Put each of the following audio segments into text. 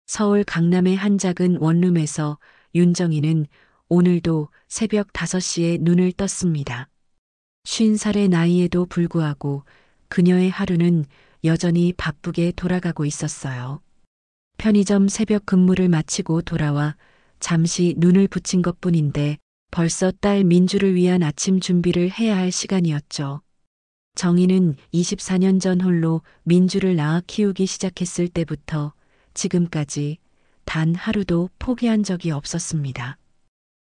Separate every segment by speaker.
Speaker 1: 서울 강남의 한 작은 원룸에서 윤정이는 오늘도 새벽 5시에 눈을 떴습니다. 50살의 나이에도 불구하고 그녀의 하루는 여전히 바쁘게 돌아가고 있었어요. 편의점 새벽 근무를 마치고 돌아와 잠시 눈을 붙인 것뿐인데 벌써 딸 민주를 위한 아침 준비를 해야 할 시간이었죠. 정희는 24년 전 홀로 민주를 낳아 키우기 시작했을 때부터 지금까지 단 하루도 포기한 적이 없었습니다.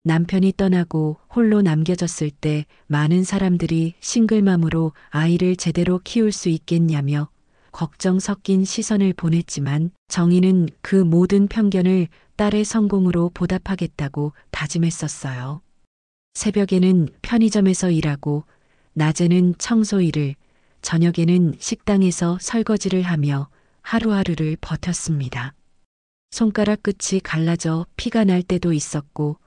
Speaker 1: 남편이 떠나고 홀로 남겨졌을 때 많은 사람들이 싱글맘으로 아이를 제대로 키울 수 있겠냐며 걱정 섞인 시선을 보냈지만 정희는 그 모든 편견을 딸의 성공으로 보답하겠다고 다짐했었어요. 새벽에는 편의점에서 일하고 낮에는 청소 일을, 저녁에는 식당에서 설거지를 하며 하루하루를 버텼습니다. 손가락 끝이 갈라져 피가 날 때도 있었고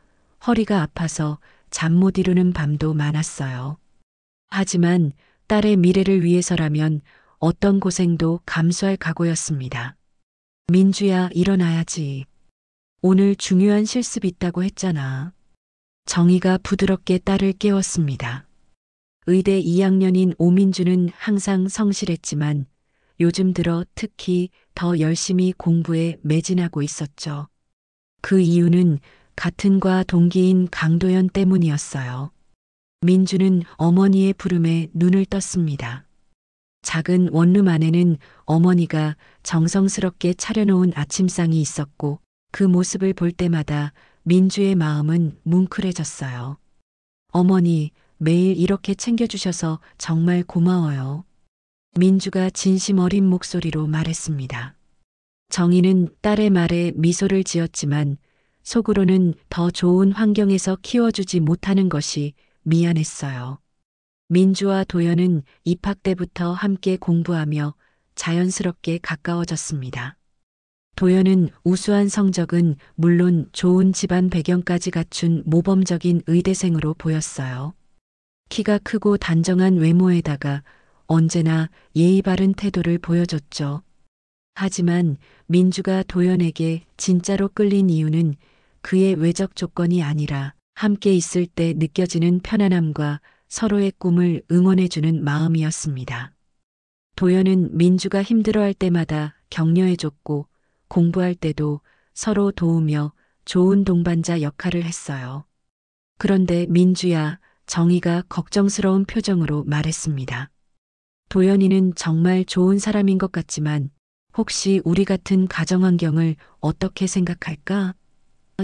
Speaker 1: 허리가 아파서 잠 못 이루는 밤도 많았어요. 하지만 딸의 미래를 위해서라면 어떤 고생도 감수할 각오였습니다. 민주야, 일어나야지. 오늘 중요한 실습 있다고 했잖아. 정희가 부드럽게 딸을 깨웠습니다. 의대 2학년인 오민주는 항상 성실했지만 요즘 들어 특히 더 열심히 공부에 매진하고 있었죠. 그 이유는 같은 과 동기인 강도연 때문이었어요. 민주는 어머니의 부름에 눈을 떴습니다. 작은 원룸 안에는 어머니가 정성스럽게 차려놓은 아침상이 있었고 그 모습을 볼 때마다 민주의 마음은 뭉클해졌어요. 어머니, 매일 이렇게 챙겨주셔서 정말 고마워요. 민주가 진심 어린 목소리로 말했습니다. 정희는 딸의 말에 미소를 지었지만 속으로는 더 좋은 환경에서 키워주지 못하는 것이 미안했어요. 민주와 도연은 입학 때부터 함께 공부하며 자연스럽게 가까워졌습니다. 도연은 우수한 성적은 물론 좋은 집안 배경까지 갖춘 모범적인 의대생으로 보였어요. 키가 크고 단정한 외모에다가 언제나 예의 바른 태도를 보여줬죠. 하지만 민주가 도연에게 진짜로 끌린 이유는 그의 외적 조건이 아니라 함께 있을 때 느껴지는 편안함과 서로의 꿈을 응원해주는 마음이었습니다. 도연은 민주가 힘들어할 때마다 격려해줬고 공부할 때도 서로 도우며 좋은 동반자 역할을 했어요. 그런데 민주야, 정희가 걱정스러운 표정으로 말했습니다. 도연이는 정말 좋은 사람인 것 같지만 혹시 우리 같은 가정 환경을 어떻게 생각할까?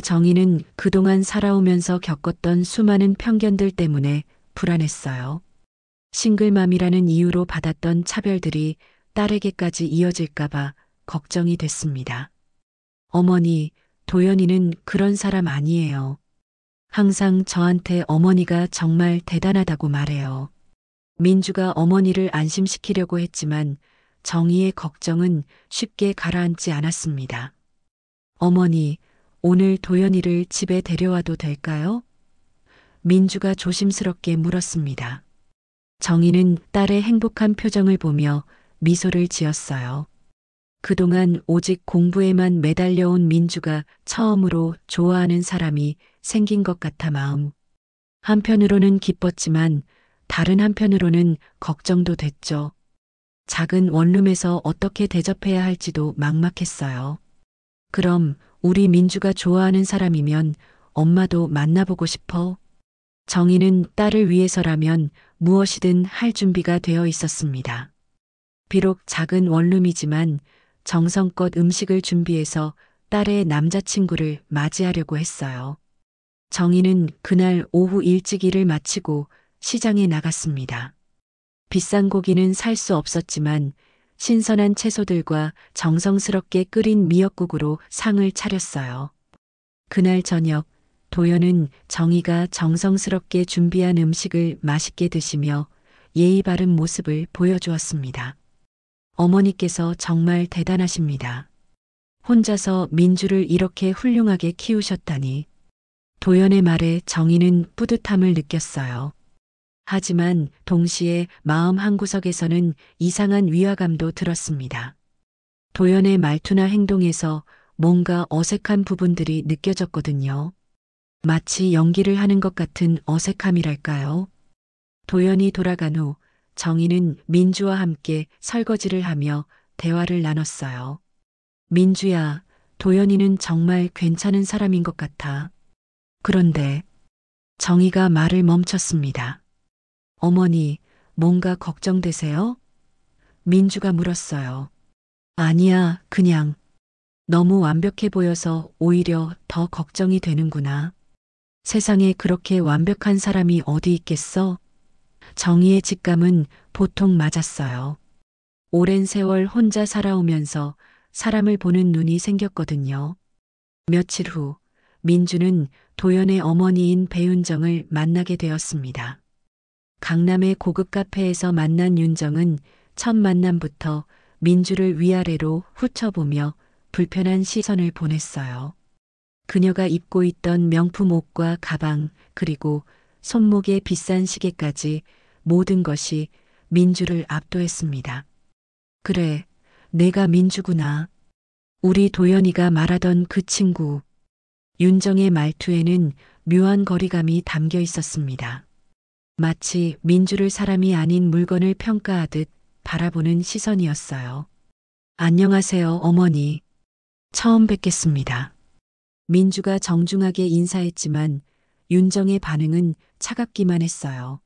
Speaker 1: 정희는 그동안 살아오면서 겪었던 수많은 편견들 때문에 불안했어요. 싱글맘이라는 이유로 받았던 차별들이 딸에게까지 이어질까봐 걱정이 됐습니다. 어머니, 도연이는 그런 사람 아니에요. 항상 저한테 어머니가 정말 대단하다고 말해요. 민주가 어머니를 안심시키려고 했지만 정희의 걱정은 쉽게 가라앉지 않았습니다. 어머니, 오늘 도연이를 집에 데려와도 될까요? 민주가 조심스럽게 물었습니다. 정희는 딸의 행복한 표정을 보며 미소를 지었어요. 그동안 오직 공부에만 매달려온 민주가 처음으로 좋아하는 사람이 생긴 것 같아 마음. 한편으로는 기뻤지만 다른 한편으로는 걱정도 됐죠. 작은 원룸에서 어떻게 대접해야 할지도 막막했어요. 그럼 우리 민주가 좋아하는 사람이면 엄마도 만나보고 싶어? 정희는 딸을 위해서라면 무엇이든 할 준비가 되어 있었습니다. 비록 작은 원룸이지만 정성껏 음식을 준비해서 딸의 남자친구를 맞이하려고 했어요. 정희는 그날 오후 일찍 일을 마치고 시장에 나갔습니다. 비싼 고기는 살 수 없었지만 신선한 채소들과 정성스럽게 끓인 미역국으로 상을 차렸어요. 그날 저녁 도연은 정희가 정성스럽게 준비한 음식을 맛있게 드시며 예의 바른 모습을 보여주었습니다. 어머니께서 정말 대단하십니다. 혼자서 민주를 이렇게 훌륭하게 키우셨다니. 도연의 말에 정희는 뿌듯함을 느꼈어요. 하지만 동시에 마음 한구석에서는 이상한 위화감도 들었습니다. 도연의 말투나 행동에서 뭔가 어색한 부분들이 느껴졌거든요. 마치 연기를 하는 것 같은 어색함이랄까요? 도연이 돌아간 후 정희는 민주와 함께 설거지를 하며 대화를 나눴어요. 민주야, 도연이는 정말 괜찮은 사람인 것 같아. 그런데 정희가 말을 멈췄습니다. 어머니, 뭔가 걱정되세요? 민주가 물었어요. 아니야, 그냥 너무 완벽해 보여서 오히려 더 걱정이 되는구나. 세상에 그렇게 완벽한 사람이 어디 있겠어? 정희의 직감은 보통 맞았어요. 오랜 세월 혼자 살아오면서 사람을 보는 눈이 생겼거든요. 며칠 후 민주는 도연의 어머니인 배윤정을 만나게 되었습니다. 강남의 고급 카페에서 만난 윤정은 첫 만남부터 민주를 위아래로 훑어보며 불편한 시선을 보냈어요. 그녀가 입고 있던 명품 옷과 가방, 그리고 손목에 비싼 시계까지 모든 것이 민주를 압도했습니다. 그래, 내가 민주구나. 우리 도연이가 말하던 그 친구. 윤정의 말투에는 묘한 거리감이 담겨 있었습니다. 마치 민주를 사람이 아닌 물건을 평가하듯 바라보는 시선이었어요. 안녕하세요, 어머니. 처음 뵙겠습니다. 민주가 정중하게 인사했지만 윤정의 반응은 차갑기만 했어요.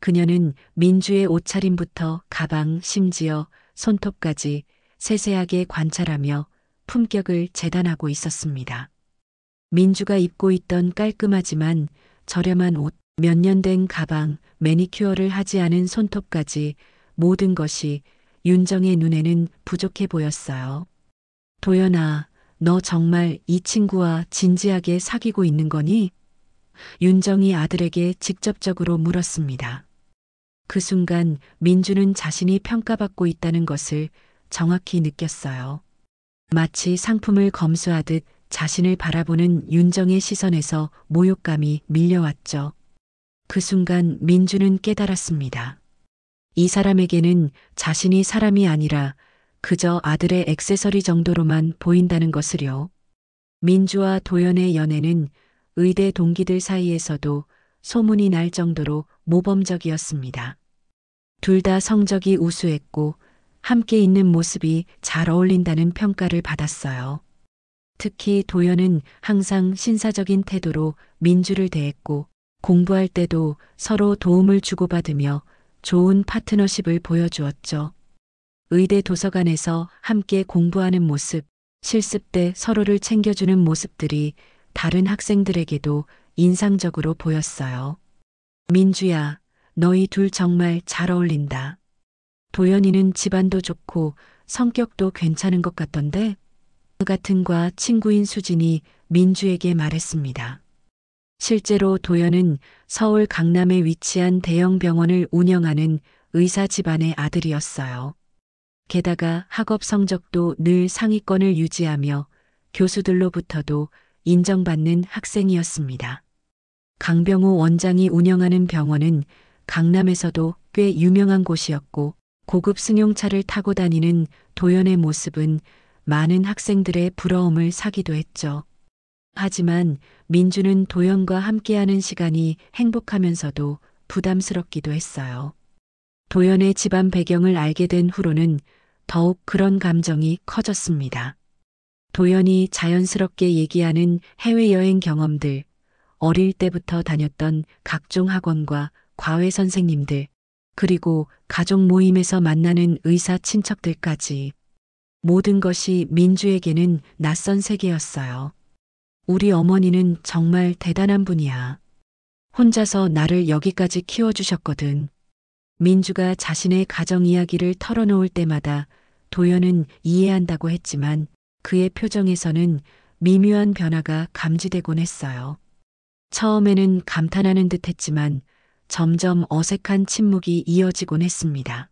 Speaker 1: 그녀는 민주의 옷차림부터 가방, 심지어 손톱까지 세세하게 관찰하며 품격을 재단하고 있었습니다. 민주가 입고 있던 깔끔하지만 저렴한 옷, 몇 년 된 가방, 매니큐어를 하지 않은 손톱까지 모든 것이 윤정의 눈에는 부족해 보였어요. 도연아, 너 정말 이 친구와 진지하게 사귀고 있는 거니? 윤정이 아들에게 직접적으로 물었습니다. 그 순간 민주는 자신이 평가받고 있다는 것을 정확히 느꼈어요. 마치 상품을 검수하듯 자신을 바라보는 윤정의 시선에서 모욕감이 밀려왔죠. 그 순간 민주는 깨달았습니다. 이 사람에게는 자신이 사람이 아니라 그저 아들의 액세서리 정도로만 보인다는 것을요. 민주와 도연의 연애는 의대 동기들 사이에서도 소문이 날 정도로 모범적이었습니다. 둘 다 성적이 우수했고 함께 있는 모습이 잘 어울린다는 평가를 받았어요. 특히 도연은 항상 신사적인 태도로 민주를 대했고 공부할 때도 서로 도움을 주고받으며 좋은 파트너십을 보여주었죠. 의대 도서관에서 함께 공부하는 모습, 실습 때 서로를 챙겨주는 모습들이 다른 학생들에게도 인상적으로 보였어요. 민주야, 너희 둘 정말 잘 어울린다. 도연이는 집안도 좋고 성격도 괜찮은 것 같던데? 그 같은 과 친구인 수진이 민주에게 말했습니다. 실제로 도연은 서울 강남에 위치한 대형 병원을 운영하는 의사 집안의 아들이었어요. 게다가 학업 성적도 늘 상위권을 유지하며 교수들로부터도 인정받는 학생이었습니다. 강병호 원장이 운영하는 병원은 강남에서도 꽤 유명한 곳이었고 고급 승용차를 타고 다니는 도연의 모습은 많은 학생들의 부러움을 사기도 했죠. 하지만 민주는 도연과 함께하는 시간이 행복하면서도 부담스럽기도 했어요. 도연의 집안 배경을 알게 된 후로는 더욱 그런 감정이 커졌습니다. 도연이 자연스럽게 얘기하는 해외여행 경험들, 어릴 때부터 다녔던 각종 학원과 과외 선생님들, 그리고 가족 모임에서 만나는 의사 친척들까지 모든 것이 민주에게는 낯선 세계였어요. 우리 어머니는 정말 대단한 분이야. 혼자서 나를 여기까지 키워주셨거든. 민주가 자신의 가정 이야기를 털어놓을 때마다 도연은 이해한다고 했지만 그의 표정에서는 미묘한 변화가 감지되곤 했어요. 처음에는 감탄하는 듯 했지만 점점 어색한 침묵이 이어지곤 했습니다.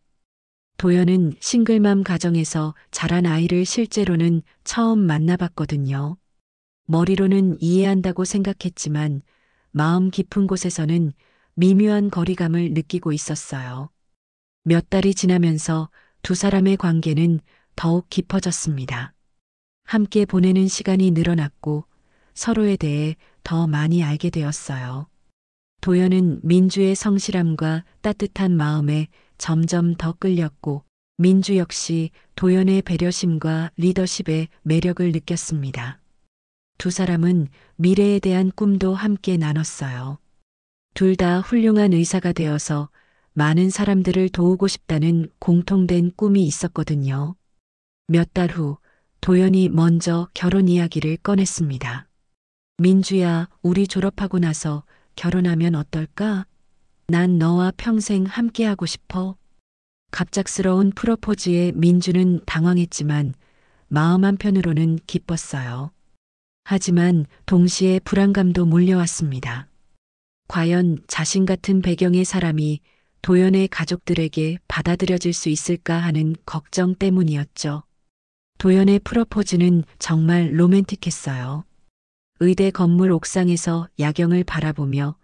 Speaker 1: 도연은 싱글맘 가정에서 자란 아이를 실제로는 처음 만나봤거든요. 머리로는 이해한다고 생각했지만 마음 깊은 곳에서는 미묘한 거리감을 느끼고 있었어요. 몇 달이 지나면서 두 사람의 관계는 더욱 깊어졌습니다. 함께 보내는 시간이 늘어났고 서로에 대해 더 많이 알게 되었어요. 도연은 민주의 성실함과 따뜻한 마음에 점점 더 끌렸고 민주 역시 도연의 배려심과 리더십의 매력을 느꼈습니다. 두 사람은 미래에 대한 꿈도 함께 나눴어요. 둘 다 훌륭한 의사가 되어서 많은 사람들을 도우고 싶다는 공통된 꿈이 있었거든요. 몇 달 후 도연이 먼저 결혼 이야기를 꺼냈습니다. 민주야, 우리 졸업하고 나서 결혼하면 어떨까? 난 너와 평생 함께하고 싶어. 갑작스러운 프로포즈에 민주는 당황했지만 마음 한편으로는 기뻤어요. 하지만 동시에 불안감도 몰려왔습니다. 과연 자신 같은 배경의 사람이 도연의 가족들에게 받아들여질 수 있을까 하는 걱정 때문이었죠. 도연의 프로포즈는 정말 로맨틱했어요. 의대 건물 옥상에서 야경을 바라보며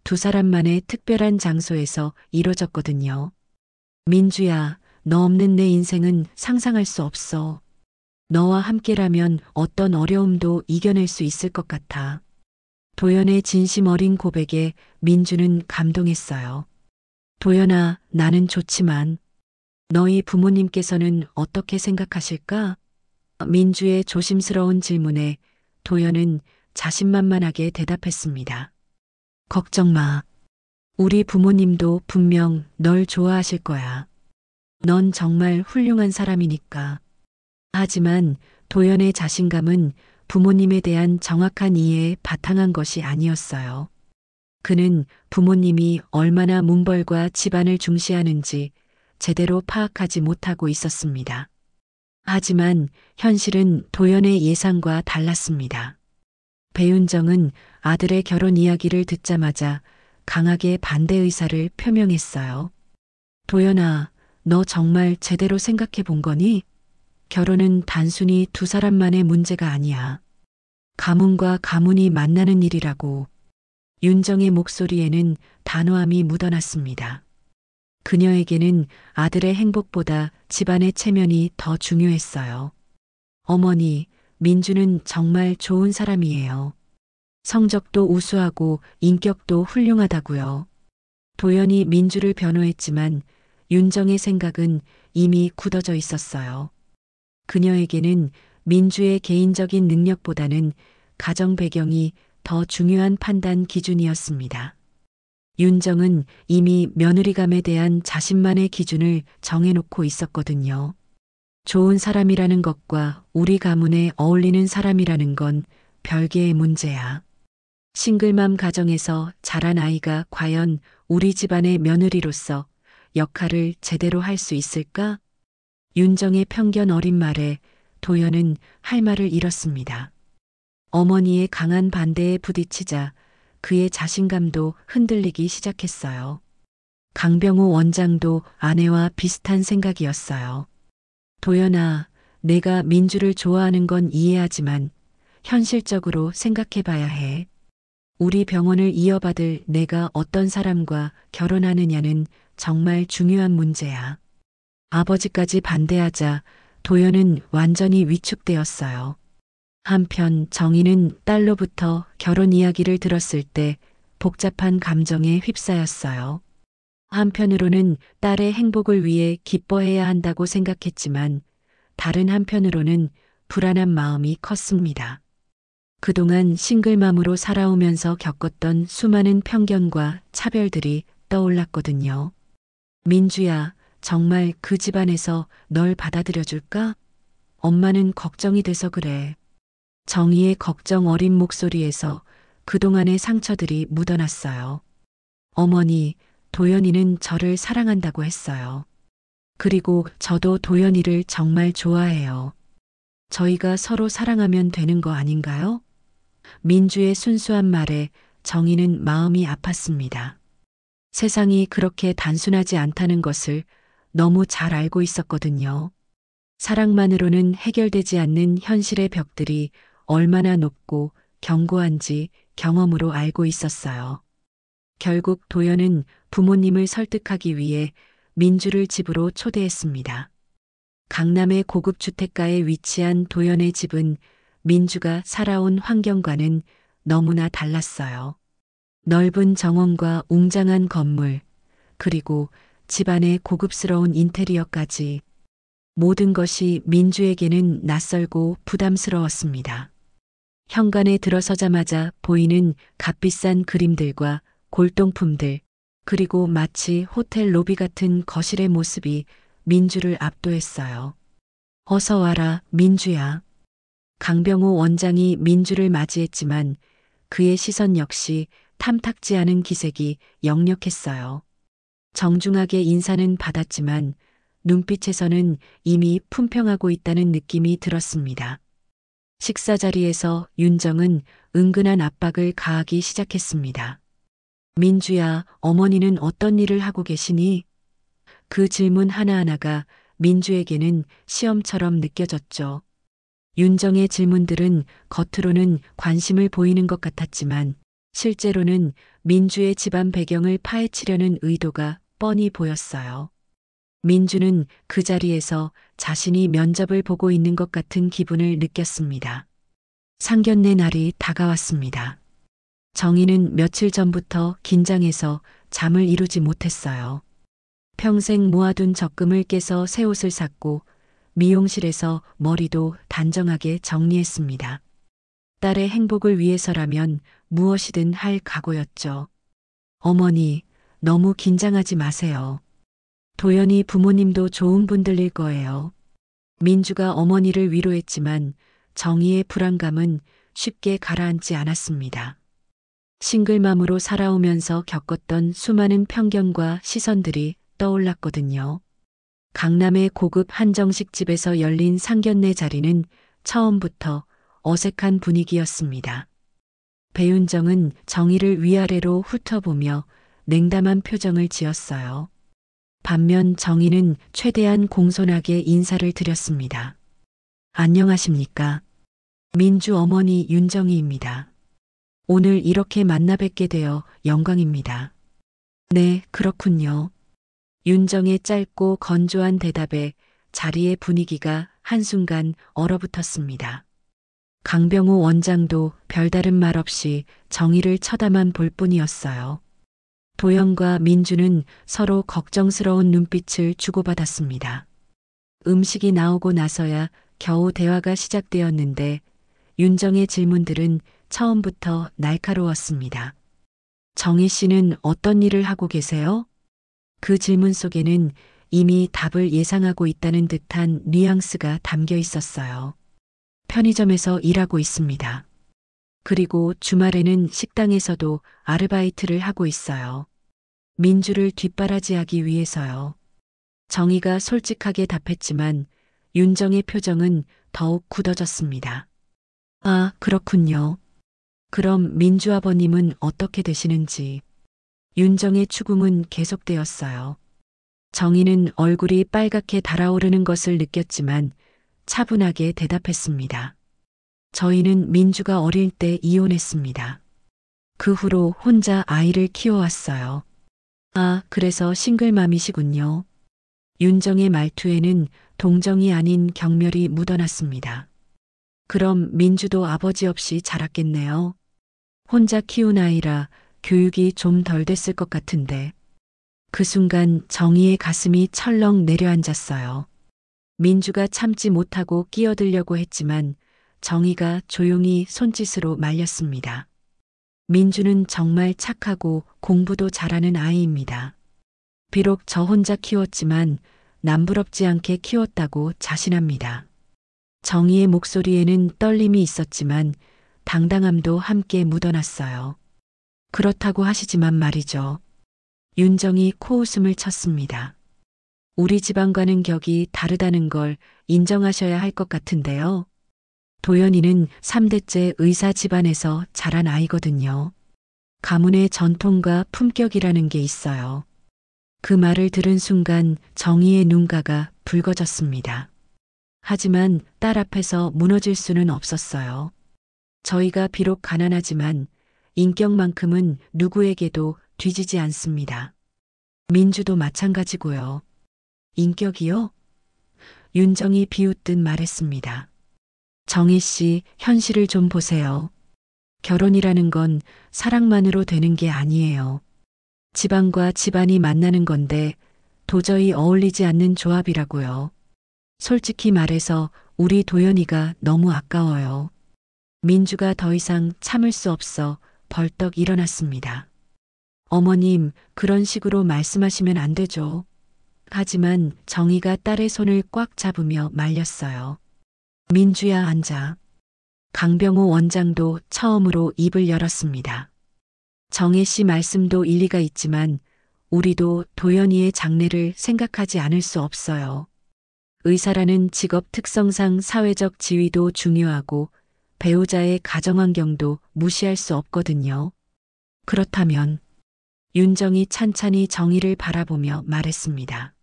Speaker 1: 두 사람만의 특별한 장소에서 이뤄졌거든요. 민주야, 너 없는 내 인생은 상상할 수 없어. 너와 함께라면 어떤 어려움도 이겨낼 수 있을 것 같아. 도연의 진심 어린 고백에 민주는 감동했어요. 도연아, 나는 좋지만 너희 부모님께서는 어떻게 생각하실까? 민주의 조심스러운 질문에 도연은 자신만만하게 대답했습니다. 걱정 마. 우리 부모님도 분명 널 좋아하실 거야. 넌 정말 훌륭한 사람이니까. 하지만 도연의 자신감은 부모님에 대한 정확한 이해에 바탕한 것이 아니었어요. 그는 부모님이 얼마나 문벌과 집안을 중시하는지 제대로 파악하지 못하고 있었습니다. 하지만 현실은 도연의 예상과 달랐습니다. 배윤정은 아들의 결혼 이야기를 듣자마자 강하게 반대 의사를 표명했어요. 도연아, 너 정말 제대로 생각해 본 거니? 결혼은 단순히 두 사람만의 문제가 아니야. 가문과 가문이 만나는 일이라고. 윤정의 목소리에는 단호함이 묻어났습니다. 그녀에게는 아들의 행복보다 집안의 체면이 더 중요했어요. 어머니, 민주는 정말 좋은 사람이에요. 성적도 우수하고 인격도 훌륭하다고요. 도연이 민주를 변호했지만 윤정의 생각은 이미 굳어져 있었어요. 그녀에게는 민주의 개인적인 능력보다는 가정 배경이 더 중요한 판단 기준이었습니다. 윤정은 이미 며느리감에 대한 자신만의 기준을 정해놓고 있었거든요. 좋은 사람이라는 것과 우리 가문에 어울리는 사람이라는 건 별개의 문제야. 싱글맘 가정에서 자란 아이가 과연 우리 집안의 며느리로서 역할을 제대로 할 수 있을까? 윤정의 편견 어린 말에 도연은 할 말을 잃었습니다. 어머니의 강한 반대에 부딪히자 그의 자신감도 흔들리기 시작했어요. 강병우 원장도 아내와 비슷한 생각이었어요. 도연아, 내가 민주를 좋아하는 건 이해하지만 현실적으로 생각해 봐야 해. 우리 병원을 이어받을 내가 어떤 사람과 결혼하느냐는 정말 중요한 문제야. 아버지까지 반대하자 도연은 완전히 위축되었어요. 한편 정희는 딸로부터 결혼 이야기를 들었을 때 복잡한 감정에 휩싸였어요. 한편으로는 딸의 행복을 위해 기뻐해야 한다고 생각했지만 다른 한편으로는 불안한 마음이 컸습니다. 그동안 싱글맘으로 살아오면서 겪었던 수많은 편견과 차별들이 떠올랐거든요. 민주야, 정말 그 집안에서 널 받아들여줄까? 엄마는 걱정이 돼서 그래. 정희의 걱정 어린 목소리에서 그동안의 상처들이 묻어났어요. 어머니, 도연이는 저를 사랑한다고 했어요. 그리고 저도 도연이를 정말 좋아해요. 저희가 서로 사랑하면 되는 거 아닌가요? 민주의 순수한 말에 정희는 마음이 아팠습니다. 세상이 그렇게 단순하지 않다는 것을 너무 잘 알고 있었거든요. 사랑만으로는 해결되지 않는 현실의 벽들이 얼마나 높고 견고한지 경험으로 알고 있었어요. 결국 도연은 부모님을 설득하기 위해 민주를 집으로 초대했습니다. 강남의 고급 주택가에 위치한 도연의 집은 민주가 살아온 환경과는 너무나 달랐어요. 넓은 정원과 웅장한 건물, 그리고 집안의 고급스러운 인테리어까지 모든 것이 민주에게는 낯설고 부담스러웠습니다. 현관에 들어서자마자 보이는 값비싼 그림들과 골동품들, 그리고 마치 호텔 로비 같은 거실의 모습이 민주를 압도했어요. 어서 와라, 민주야. 강병호 원장이 민주를 맞이했지만 그의 시선 역시 탐탁지 않은 기색이 역력했어요. 정중하게 인사는 받았지만 눈빛에서는 이미 품평하고 있다는 느낌이 들었습니다. 식사 자리에서 윤정은 은근한 압박을 가하기 시작했습니다. 민주야, 어머니는 어떤 일을 하고 계시니? 그 질문 하나하나가 민주에게는 시험처럼 느껴졌죠. 윤정의 질문들은 겉으로는 관심을 보이는 것 같았지만 실제로는 민주의 집안 배경을 파헤치려는 의도가 뻔히 보였어요. 민주는 그 자리에서 자신이 면접을 보고 있는 것 같은 기분을 느꼈습니다. 상견례 날이 다가왔습니다. 정희는 며칠 전부터 긴장해서 잠을 이루지 못했어요. 평생 모아둔 적금을 깨서 새 옷을 샀고 미용실에서 머리도 단정하게 정리했습니다. 딸의 행복을 위해서라면 무엇이든 할 각오였죠. 어머니, 너무 긴장하지 마세요. 도연이 부모님도 좋은 분들일 거예요. 민주가 어머니를 위로했지만 정희의 불안감은 쉽게 가라앉지 않았습니다. 싱글맘으로 살아오면서 겪었던 수많은 편견과 시선들이 떠올랐거든요. 강남의 고급 한정식 집에서 열린 상견례 자리는 처음부터 어색한 분위기였습니다. 배윤정은 정희를 위아래로 훑어보며 냉담한 표정을 지었어요. 반면 정희는 최대한 공손하게 인사를 드렸습니다. 안녕하십니까? 민주 어머니 윤정희입니다. 오늘 이렇게 만나 뵙게 되어 영광입니다. 네, 그렇군요. 윤정의 짧고 건조한 대답에 자리의 분위기가 한순간 얼어붙었습니다. 강병호 원장도 별다른 말 없이 정희를 쳐다만 볼 뿐이었어요. 도연과 민주는 서로 걱정스러운 눈빛을 주고받았습니다. 음식이 나오고 나서야 겨우 대화가 시작되었는데 윤정의 질문들은 처음부터 날카로웠습니다. 정희 씨는 어떤 일을 하고 계세요? 그 질문 속에는 이미 답을 예상하고 있다는 듯한 뉘앙스가 담겨 있었어요. 편의점에서 일하고 있습니다. 그리고 주말에는 식당에서도 아르바이트를 하고 있어요. 민주를 뒷바라지하기 위해서요. 정희가 솔직하게 답했지만 윤정의 표정은 더욱 굳어졌습니다. 아, 그렇군요. 그럼 민주 아버님은 어떻게 되시는지. 윤정의 추궁은 계속되었어요. 정희는 얼굴이 빨갛게 달아오르는 것을 느꼈지만 차분하게 대답했습니다. 저희는 민주가 어릴 때 이혼했습니다. 그 후로 혼자 아이를 키워왔어요. 아, 그래서 싱글맘이시군요. 윤정의 말투에는 동정이 아닌 경멸이 묻어났습니다. 그럼 민주도 아버지 없이 자랐겠네요. 혼자 키운 아이라 교육이 좀 덜 됐을 것 같은데. 그 순간 정희의 가슴이 철렁 내려앉았어요. 민주가 참지 못하고 끼어들려고 했지만 정희가 조용히 손짓으로 말렸습니다. 민주는 정말 착하고 공부도 잘하는 아이입니다. 비록 저 혼자 키웠지만 남부럽지 않게 키웠다고 자신합니다. 정희의 목소리에는 떨림이 있었지만 당당함도 함께 묻어났어요. 그렇다고 하시지만 말이죠. 윤정이 코웃음을 쳤습니다. 우리 집안과는 격이 다르다는 걸 인정하셔야 할 것 같은데요. 도연이는 3대째 의사 집안에서 자란 아이거든요. 가문의 전통과 품격이라는 게 있어요. 그 말을 들은 순간 정희의 눈가가 붉어졌습니다. 하지만 딸 앞에서 무너질 수는 없었어요. 저희가 비록 가난하지만 인격만큼은 누구에게도 뒤지지 않습니다. 민주도 마찬가지고요. 인격이요? 윤정이 비웃듯 말했습니다. 정희 씨, 현실을 좀 보세요. 결혼이라는 건 사랑만으로 되는 게 아니에요. 집안과 집안이 만나는 건데 도저히 어울리지 않는 조합이라고요. 솔직히 말해서 우리 도연이가 너무 아까워요. 민주가 더 이상 참을 수 없어 벌떡 일어났습니다. 어머님, 그런 식으로 말씀하시면 안 되죠. 하지만 정희가 딸의 손을 꽉 잡으며 말렸어요. 민주야, 앉아. 강병호 원장도 처음으로 입을 열었습니다. 정혜 씨 말씀도 일리가 있지만 우리도 도연이의 장래를 생각하지 않을 수 없어요. 의사라는 직업 특성상 사회적 지위도 중요하고 배우자의 가정환경도 무시할 수 없거든요. 그렇다면 윤정이 찬찬히 정희를 바라보며 말했습니다.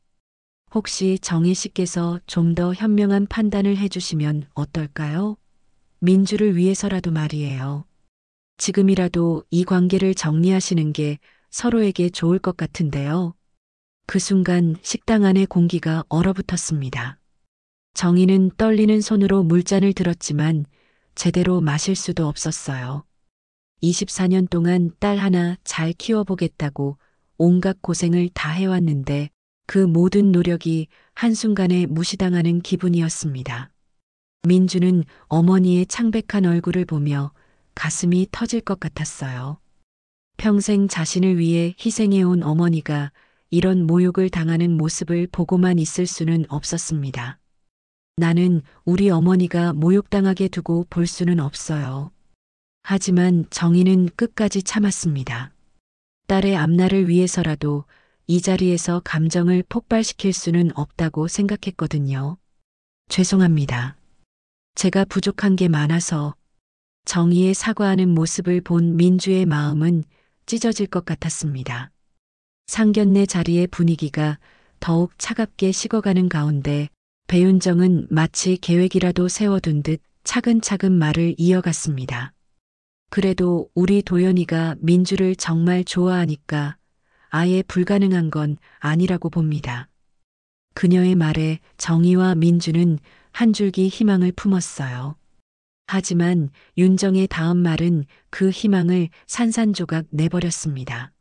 Speaker 1: 혹시 정희 씨께서 좀 더 현명한 판단을 해주시면 어떨까요? 민주를 위해서라도 말이에요. 지금이라도 이 관계를 정리하시는 게 서로에게 좋을 것 같은데요. 그 순간 식당 안의 공기가 얼어붙었습니다. 정희는 떨리는 손으로 물잔을 들었지만 제대로 마실 수도 없었어요. 24년 동안 딸 하나 잘 키워보겠다고 온갖 고생을 다 해왔는데 그 모든 노력이 한순간에 무시당하는 기분이었습니다. 민주는 어머니의 창백한 얼굴을 보며 가슴이 터질 것 같았어요. 평생 자신을 위해 희생해온 어머니가 이런 모욕을 당하는 모습을 보고만 있을 수는 없었습니다. 나는 우리 어머니가 모욕당하게 두고 볼 수는 없어요. 하지만 정희는 끝까지 참았습니다. 딸의 앞날을 위해서라도 이 자리에서 감정을 폭발시킬 수는 없다고 생각했거든요. 죄송합니다. 제가 부족한 게 많아서. 정희의 사과하는 모습을 본 민주의 마음은 찢어질 것 같았습니다. 상견례 자리의 분위기가 더욱 차갑게 식어가는 가운데 배윤정은 마치 계획이라도 세워둔 듯 차근차근 말을 이어갔습니다. 그래도 우리 도연이가 민주를 정말 좋아하니까 아예 불가능한 건 아니라고 봅니다. 그녀의 말에 정희와 민주는 한 줄기 희망을 품었어요. 하지만 윤정의 다음 말은 그 희망을 산산조각 내버렸습니다.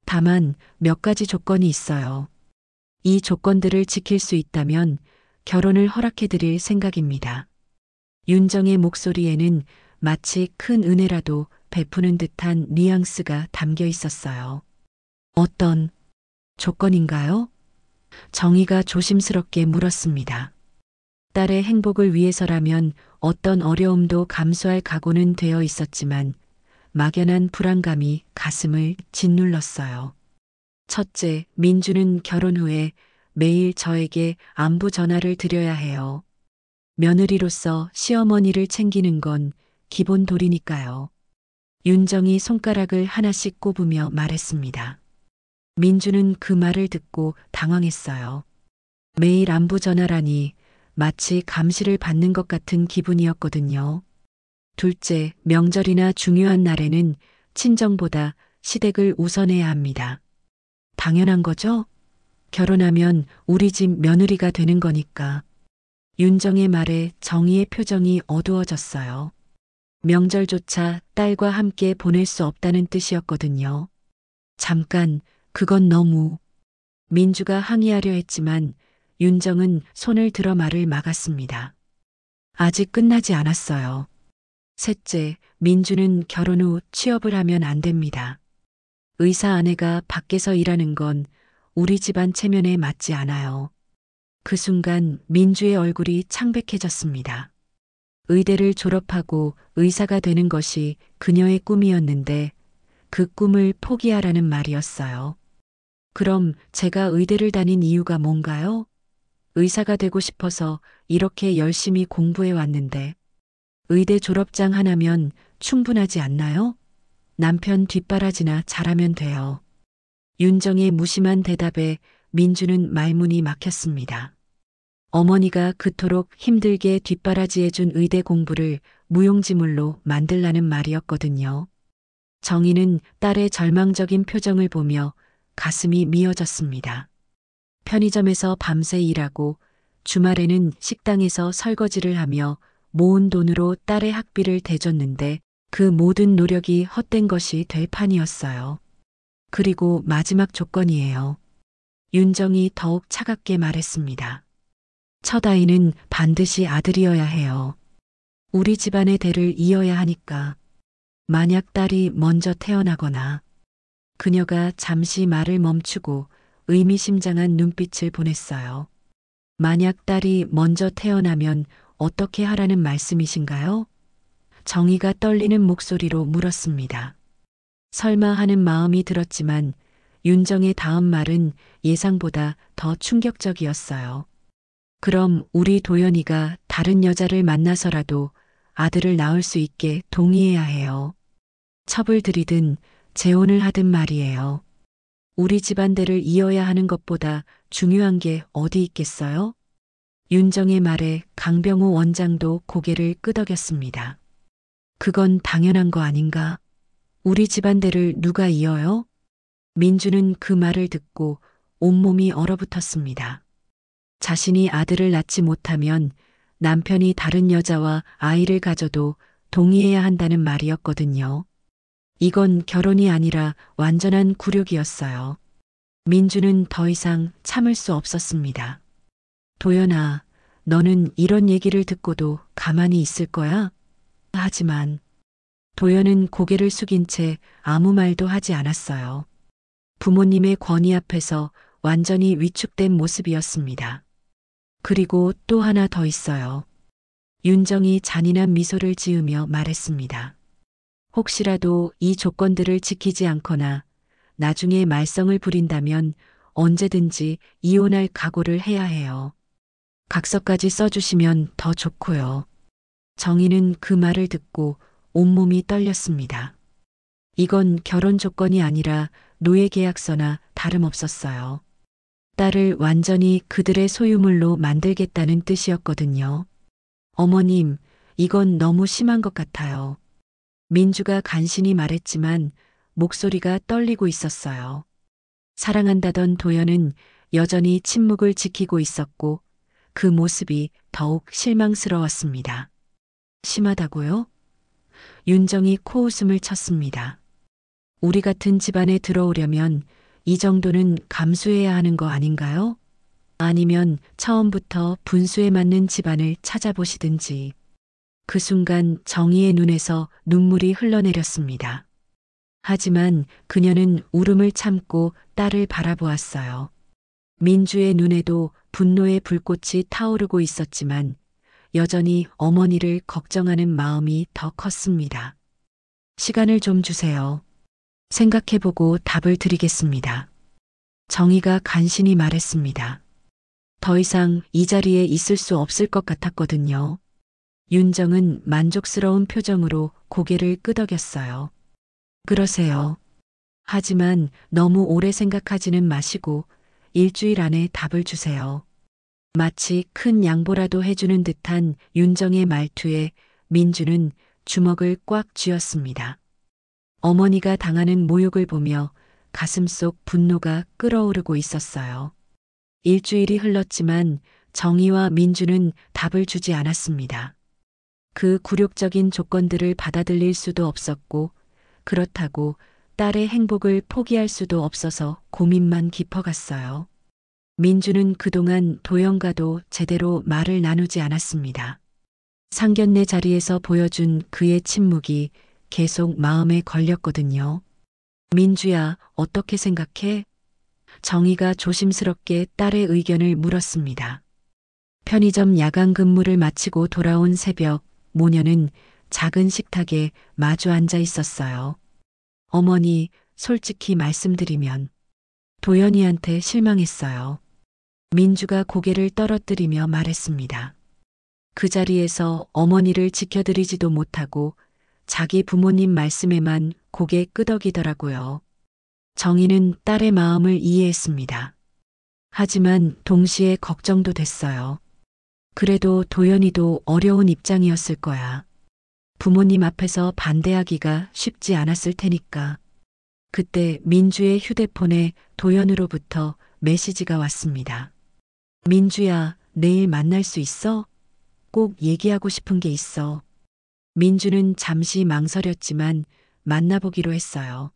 Speaker 1: 다만 몇 가지 조건이 있어요. 이 조건들을 지킬 수 있다면 결혼을 허락해드릴 생각입니다. 윤정의 목소리에는 마치 큰 은혜라도 베푸는 듯한 뉘앙스가 담겨 있었어요. 어떤 조건인가요? 정희가 조심스럽게 물었습니다. 딸의 행복을 위해서라면 어떤 어려움도 감수할 각오는 되어 있었지만 막연한 불안감이 가슴을 짓눌렀어요. 첫째, 민주는 결혼 후에 매일 저에게 안부 전화를 드려야 해요. 며느리로서 시어머니를 챙기는 건 기본 도리니까요. 윤정이 손가락을 하나씩 꼽으며 말했습니다. 민주는 그 말을 듣고 당황했어요. 매일 안부 전화라니 마치 감시를 받는 것 같은 기분이었거든요. 둘째, 명절이나 중요한 날에는 친정보다 시댁을 우선해야 합니다. 당연한 거죠? 결혼하면 우리 집 며느리가 되는 거니까. 윤정의 말에 정희의 표정이 어두워졌어요. 명절조차 딸과 함께 보낼 수 없다는 뜻이었거든요. 잠깐, 그건 너무. 민주가 항의하려 했지만 윤정은 손을 들어 말을 막았습니다. 아직 끝나지 않았어요. 셋째, 민주는 결혼 후 취업을 하면 안 됩니다. 의사 아내가 밖에서 일하는 건 우리 집안 체면에 맞지 않아요. 그 순간 민주의 얼굴이 창백해졌습니다. 의대를 졸업하고 의사가 되는 것이 그녀의 꿈이었는데 그 꿈을 포기하라는 말이었어요. 그럼 제가 의대를 다닌 이유가 뭔가요? 의사가 되고 싶어서 이렇게 열심히 공부해 왔는데 의대 졸업장 하나면 충분하지 않나요? 남편 뒷바라지나 잘하면 돼요. 윤정의 무심한 대답에 민주는 말문이 막혔습니다. 어머니가 그토록 힘들게 뒷바라지해준 의대 공부를 무용지물로 만들라는 말이었거든요. 정희는 딸의 절망적인 표정을 보며 가슴이 미어졌습니다. 편의점에서 밤새 일하고 주말에는 식당에서 설거지를 하며 모은 돈으로 딸의 학비를 대줬는데 그 모든 노력이 헛된 것이 될 판이었어요. 그리고 마지막 조건이에요. 윤정이 더욱 차갑게 말했습니다. 첫 아이는 반드시 아들이어야 해요. 우리 집안의 대를 이어야 하니까. 만약 딸이 먼저 태어나거나 그녀가 잠시 말을 멈추고 의미심장한 눈빛을 보냈어요. 만약 딸이 먼저 태어나면 어떻게 하라는 말씀이신가요? 정희가 떨리는 목소리로 물었습니다. 설마 하는 마음이 들었지만 윤정의 다음 말은 예상보다 더 충격적이었어요. 그럼 우리 도연이가 다른 여자를 만나서라도 아들을 낳을 수 있게 동의해야 해요. 첩을 들이든 재혼을 하든 말이에요. 우리 집안대를 이어야 하는 것보다 중요한 게 어디 있겠어요? 윤정의 말에 강병호 원장도 고개를 끄덕였습니다. 그건 당연한 거 아닌가? 우리 집안대를 누가 이어요? 민주는 그 말을 듣고 온몸이 얼어붙었습니다. 자신이 아들을 낳지 못하면 남편이 다른 여자와 아이를 가져도 동의해야 한다는 말이었거든요. 이건 결혼이 아니라 완전한 굴욕이었어요. 민주는 더 이상 참을 수 없었습니다. 도연아, 너는 이런 얘기를 듣고도 가만히 있을 거야? 하지만 도연은 고개를 숙인 채 아무 말도 하지 않았어요. 부모님의 권위 앞에서 완전히 위축된 모습이었습니다. 그리고 또 하나 더 있어요. 윤정이 잔인한 미소를 지으며 말했습니다. 혹시라도 이 조건들을 지키지 않거나 나중에 말썽을 부린다면 언제든지 이혼할 각오를 해야 해요. 각서까지 써주시면 더 좋고요. 정희는 그 말을 듣고 온몸이 떨렸습니다. 이건 결혼 조건이 아니라 노예 계약서나 다름없었어요. 딸을 완전히 그들의 소유물로 만들겠다는 뜻이었거든요. 어머님, 이건 너무 심한 것 같아요. 민주가 간신히 말했지만 목소리가 떨리고 있었어요. 사랑한다던 도연은 여전히 침묵을 지키고 있었고 그 모습이 더욱 실망스러웠습니다. 심하다고요? 윤정이 코웃음을 쳤습니다. 우리 같은 집안에 들어오려면 이 정도는 감수해야 하는 거 아닌가요? 아니면 처음부터 분수에 맞는 집안을 찾아보시든지. 그 순간 정희의 눈에서 눈물이 흘러내렸습니다. 하지만 그녀는 울음을 참고 딸을 바라보았어요. 민주의 눈에도 분노의 불꽃이 타오르고 있었지만 여전히 어머니를 걱정하는 마음이 더 컸습니다. 시간을 좀 주세요. 생각해보고 답을 드리겠습니다. 정희가 간신히 말했습니다. 더 이상 이 자리에 있을 수 없을 것 같았거든요. 윤정은 만족스러운 표정으로 고개를 끄덕였어요. 그러세요. 하지만 너무 오래 생각하지는 마시고 일주일 안에 답을 주세요. 마치 큰 양보라도 해주는 듯한 윤정의 말투에 민주는 주먹을 꽉 쥐었습니다. 어머니가 당하는 모욕을 보며 가슴속 분노가 끓어오르고 있었어요. 일주일이 흘렀지만 정희와 민주는 답을 주지 않았습니다. 그 굴욕적인 조건들을 받아들일 수도 없었고 그렇다고 딸의 행복을 포기할 수도 없어서 고민만 깊어갔어요. 민주는 그동안 도연과도 제대로 말을 나누지 않았습니다. 상견례 자리에서 보여준 그의 침묵이 계속 마음에 걸렸거든요. 민주야, 어떻게 생각해? 정희가 조심스럽게 딸의 의견을 물었습니다. 편의점 야간 근무를 마치고 돌아온 새벽, 모녀는 작은 식탁에 마주 앉아 있었어요. 어머니, 솔직히 말씀드리면 도연이한테 실망했어요. 민주가 고개를 떨어뜨리며 말했습니다. 그 자리에서 어머니를 지켜드리지도 못하고 자기 부모님 말씀에만 고개 끄덕이더라고요. 정희는 딸의 마음을 이해했습니다. 하지만 동시에 걱정도 됐어요. 그래도 도연이도 어려운 입장이었을 거야. 부모님 앞에서 반대하기가 쉽지 않았을 테니까. 그때 민주의 휴대폰에 도연으로부터 메시지가 왔습니다. 민주야, 내일 만날 수 있어? 꼭 얘기하고 싶은 게 있어. 민주는 잠시 망설였지만 만나보기로 했어요.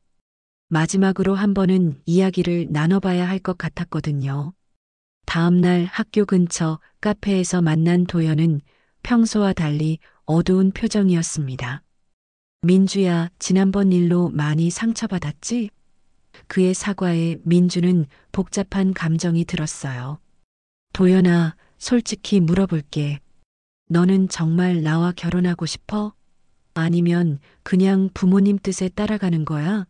Speaker 1: 마지막으로 한 번은 이야기를 나눠봐야 할 것 같았거든요. 다음 날 학교 근처 카페에서 만난 도연은 평소와 달리 어두운 표정이었습니다. 민주야, 지난번 일로 많이 상처받았지? 그의 사과에 민주는 복잡한 감정이 들었어요. 도연아, 솔직히 물어볼게. 너는 정말 나와 결혼하고 싶어? 아니면 그냥 부모님 뜻에 따라가는 거야?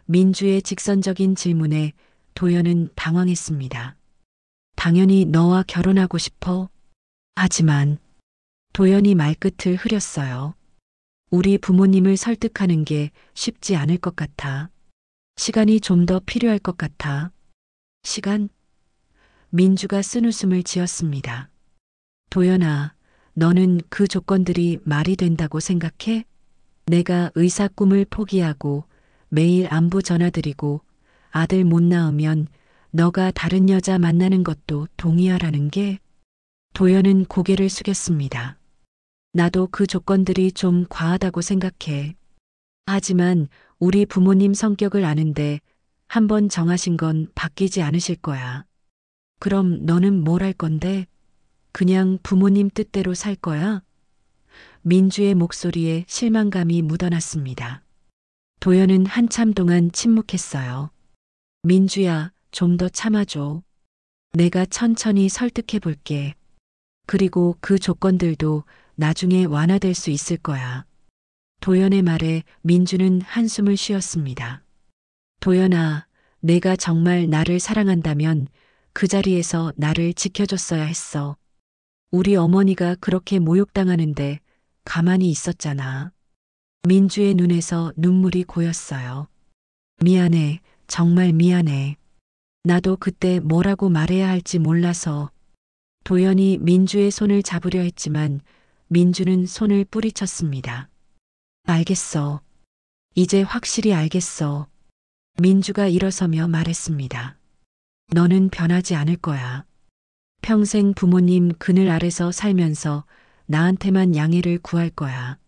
Speaker 1: 민주의 직선적인 질문에 도연은 당황했습니다. 당연히 너와 결혼하고 싶어. 하지만 도연이 말끝을 흐렸어요. 우리 부모님을 설득하는 게 쉽지 않을 것 같아. 시간이 좀 더 필요할 것 같아. 시간? 민주가 쓴웃음을 지었습니다. 도연아, 너는 그 조건들이 말이 된다고 생각해? 내가 의사 꿈을 포기하고 매일 안부 전화드리고 아들 못 낳으면 너가 다른 여자 만나는 것도 동의하라는 게? 도연은 고개를 숙였습니다. 나도 그 조건들이 좀 과하다고 생각해. 하지만 우리 부모님 성격을 아는데 한번 정하신 건 바뀌지 않으실 거야. 그럼 너는 뭘 할 건데? 그냥 부모님 뜻대로 살 거야? 민주의 목소리에 실망감이 묻어났습니다. 도연은 한참 동안 침묵했어요. 민주야, 좀 더 참아줘. 내가 천천히 설득해 볼게. 그리고 그 조건들도 나중에 완화될 수 있을 거야. 도연의 말에 민주는 한숨을 쉬었습니다. 도연아, 내가 정말 나를 사랑한다면 그 자리에서 나를 지켜줬어야 했어. 우리 어머니가 그렇게 모욕당하는데 가만히 있었잖아. 민주의 눈에서 눈물이 고였어요. 미안해, 정말 미안해. 나도 그때 뭐라고 말해야 할지 몰라서. 도연이 민주의 손을 잡으려 했지만 민주는 손을 뿌리쳤습니다. 알겠어. 이제 확실히 알겠어. 민주가 일어서며 말했습니다. 너는 변하지 않을 거야. 평생 부모님 그늘 아래서 살면서 나한테만 양해를 구할 거야.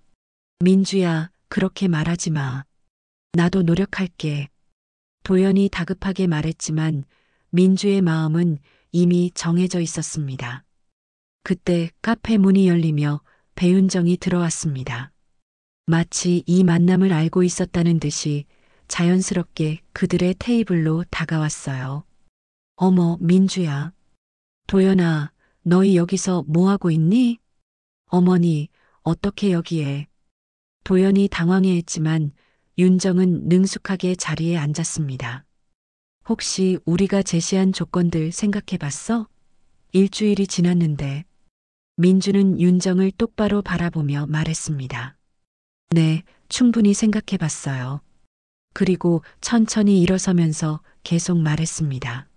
Speaker 1: 민주야, 그렇게 말하지 마. 나도 노력할게. 도연이 다급하게 말했지만 민주의 마음은 이미 정해져 있었습니다. 그때 카페 문이 열리며 배윤정이 들어왔습니다. 마치 이 만남을 알고 있었다는 듯이 자연스럽게 그들의 테이블로 다가왔어요. 어머, 민주야. 도연아, 너희 여기서 뭐 하고 있니? 어머니, 어떻게 여기에? 도연이 당황해했지만 윤정은 능숙하게 자리에 앉았습니다. 혹시 우리가 제시한 조건들 생각해 봤어? 일주일이 지났는데. 민주는 윤정을 똑바로 바라보며 말했습니다. 네, 충분히 생각해 봤어요. 그리고 천천히 일어서면서 계속 말했습니다.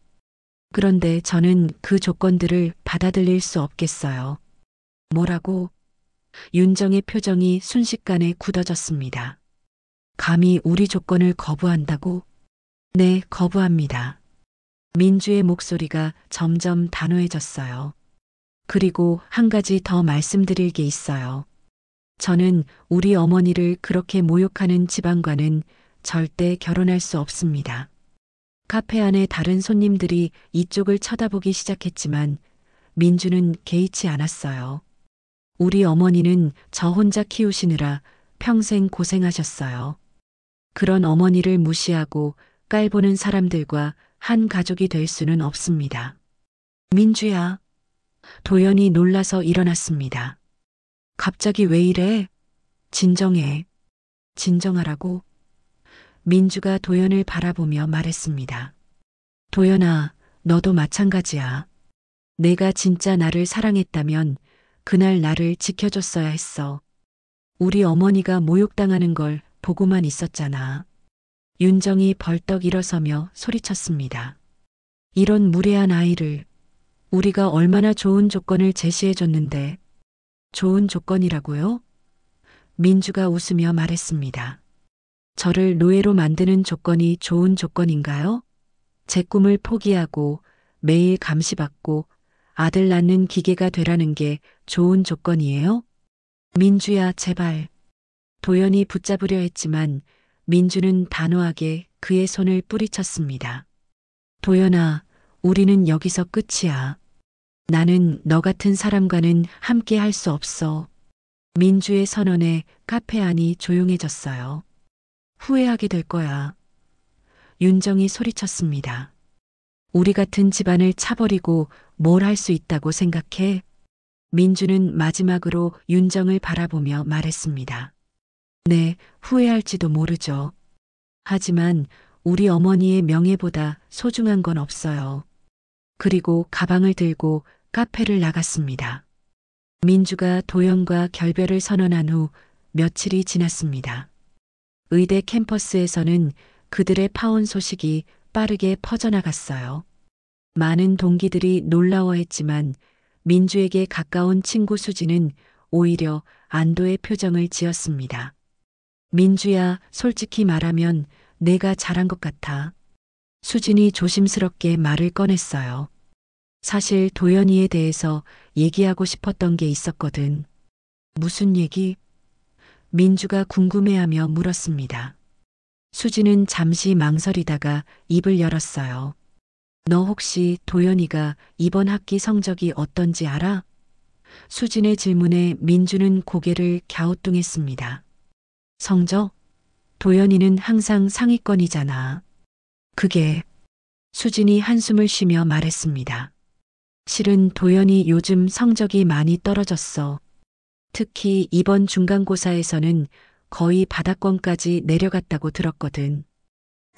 Speaker 1: 그런데 저는 그 조건들을 받아들일 수 없겠어요. 뭐라고? 윤정의 표정이 순식간에 굳어졌습니다. 감히 우리 조건을 거부한다고? 네, 거부합니다. 민주의 목소리가 점점 단호해졌어요. 그리고 한 가지 더 말씀드릴 게 있어요. 저는 우리 어머니를 그렇게 모욕하는 집안과는 절대 결혼할 수 없습니다. 카페 안에 다른 손님들이 이쪽을 쳐다보기 시작했지만 민주는 개의치 않았어요. 우리 어머니는 저 혼자 키우시느라 평생 고생하셨어요. 그런 어머니를 무시하고 깔보는 사람들과 한 가족이 될 수는 없습니다. 민주야. 도연이 놀라서 일어났습니다. 갑자기 왜 이래? 진정해. 진정하라고. 민주가 도연을 바라보며 말했습니다. 도연아, 너도 마찬가지야. 내가 진짜 나를 사랑했다면 그날 나를 지켜줬어야 했어. 우리 어머니가 모욕당하는 걸 보고만 있었잖아. 윤정이 벌떡 일어서며 소리쳤습니다. 이런 무례한 아이를 우리가 얼마나 좋은 조건을 제시해줬는데. 좋은 조건이라고요? 민주가 웃으며 말했습니다. 저를 노예로 만드는 조건이 좋은 조건인가요? 제 꿈을 포기하고 매일 감시받고 아들 낳는 기계가 되라는 게 좋은 조건이에요? 민주야, 제발. 도연이 붙잡으려 했지만 민주는 단호하게 그의 손을 뿌리쳤습니다. 도연아, 우리는 여기서 끝이야. 나는 너 같은 사람과는 함께 할 수 없어. 민주의 선언에 카페 안이 조용해졌어요. 후회하게 될 거야. 윤정이 소리쳤습니다. 우리 같은 집안을 차버리고 뭘 할 수 있다고 생각해? 민주는 마지막으로 윤정을 바라보며 말했습니다. 네, 후회할지도 모르죠. 하지만 우리 어머니의 명예보다 소중한 건 없어요. 그리고 가방을 들고 카페를 나갔습니다. 민주가 도연과 결별을 선언한 후 며칠이 지났습니다. 의대 캠퍼스에서는 그들의 파혼 소식이 빠르게 퍼져나갔어요. 많은 동기들이 놀라워했지만 민주에게 가까운 친구 수지는 오히려 안도의 표정을 지었습니다. 민주야, 솔직히 말하면 내가 잘한 것 같아. 수진이 조심스럽게 말을 꺼냈어요. 사실 도연이에 대해서 얘기하고 싶었던 게 있었거든. 무슨 얘기? 민주가 궁금해하며 물었습니다. 수지는 잠시 망설이다가 입을 열었어요. 너 혹시 도연이가 이번 학기 성적이 어떤지 알아? 수진의 질문에 민주는 고개를 갸우뚱했습니다. 성적? 도연이는 항상 상위권이잖아. 그게 수진이 한숨을 쉬며 말했습니다. 실은 도연이 요즘 성적이 많이 떨어졌어. 특히 이번 중간고사에서는 거의 바닥권까지 내려갔다고 들었거든.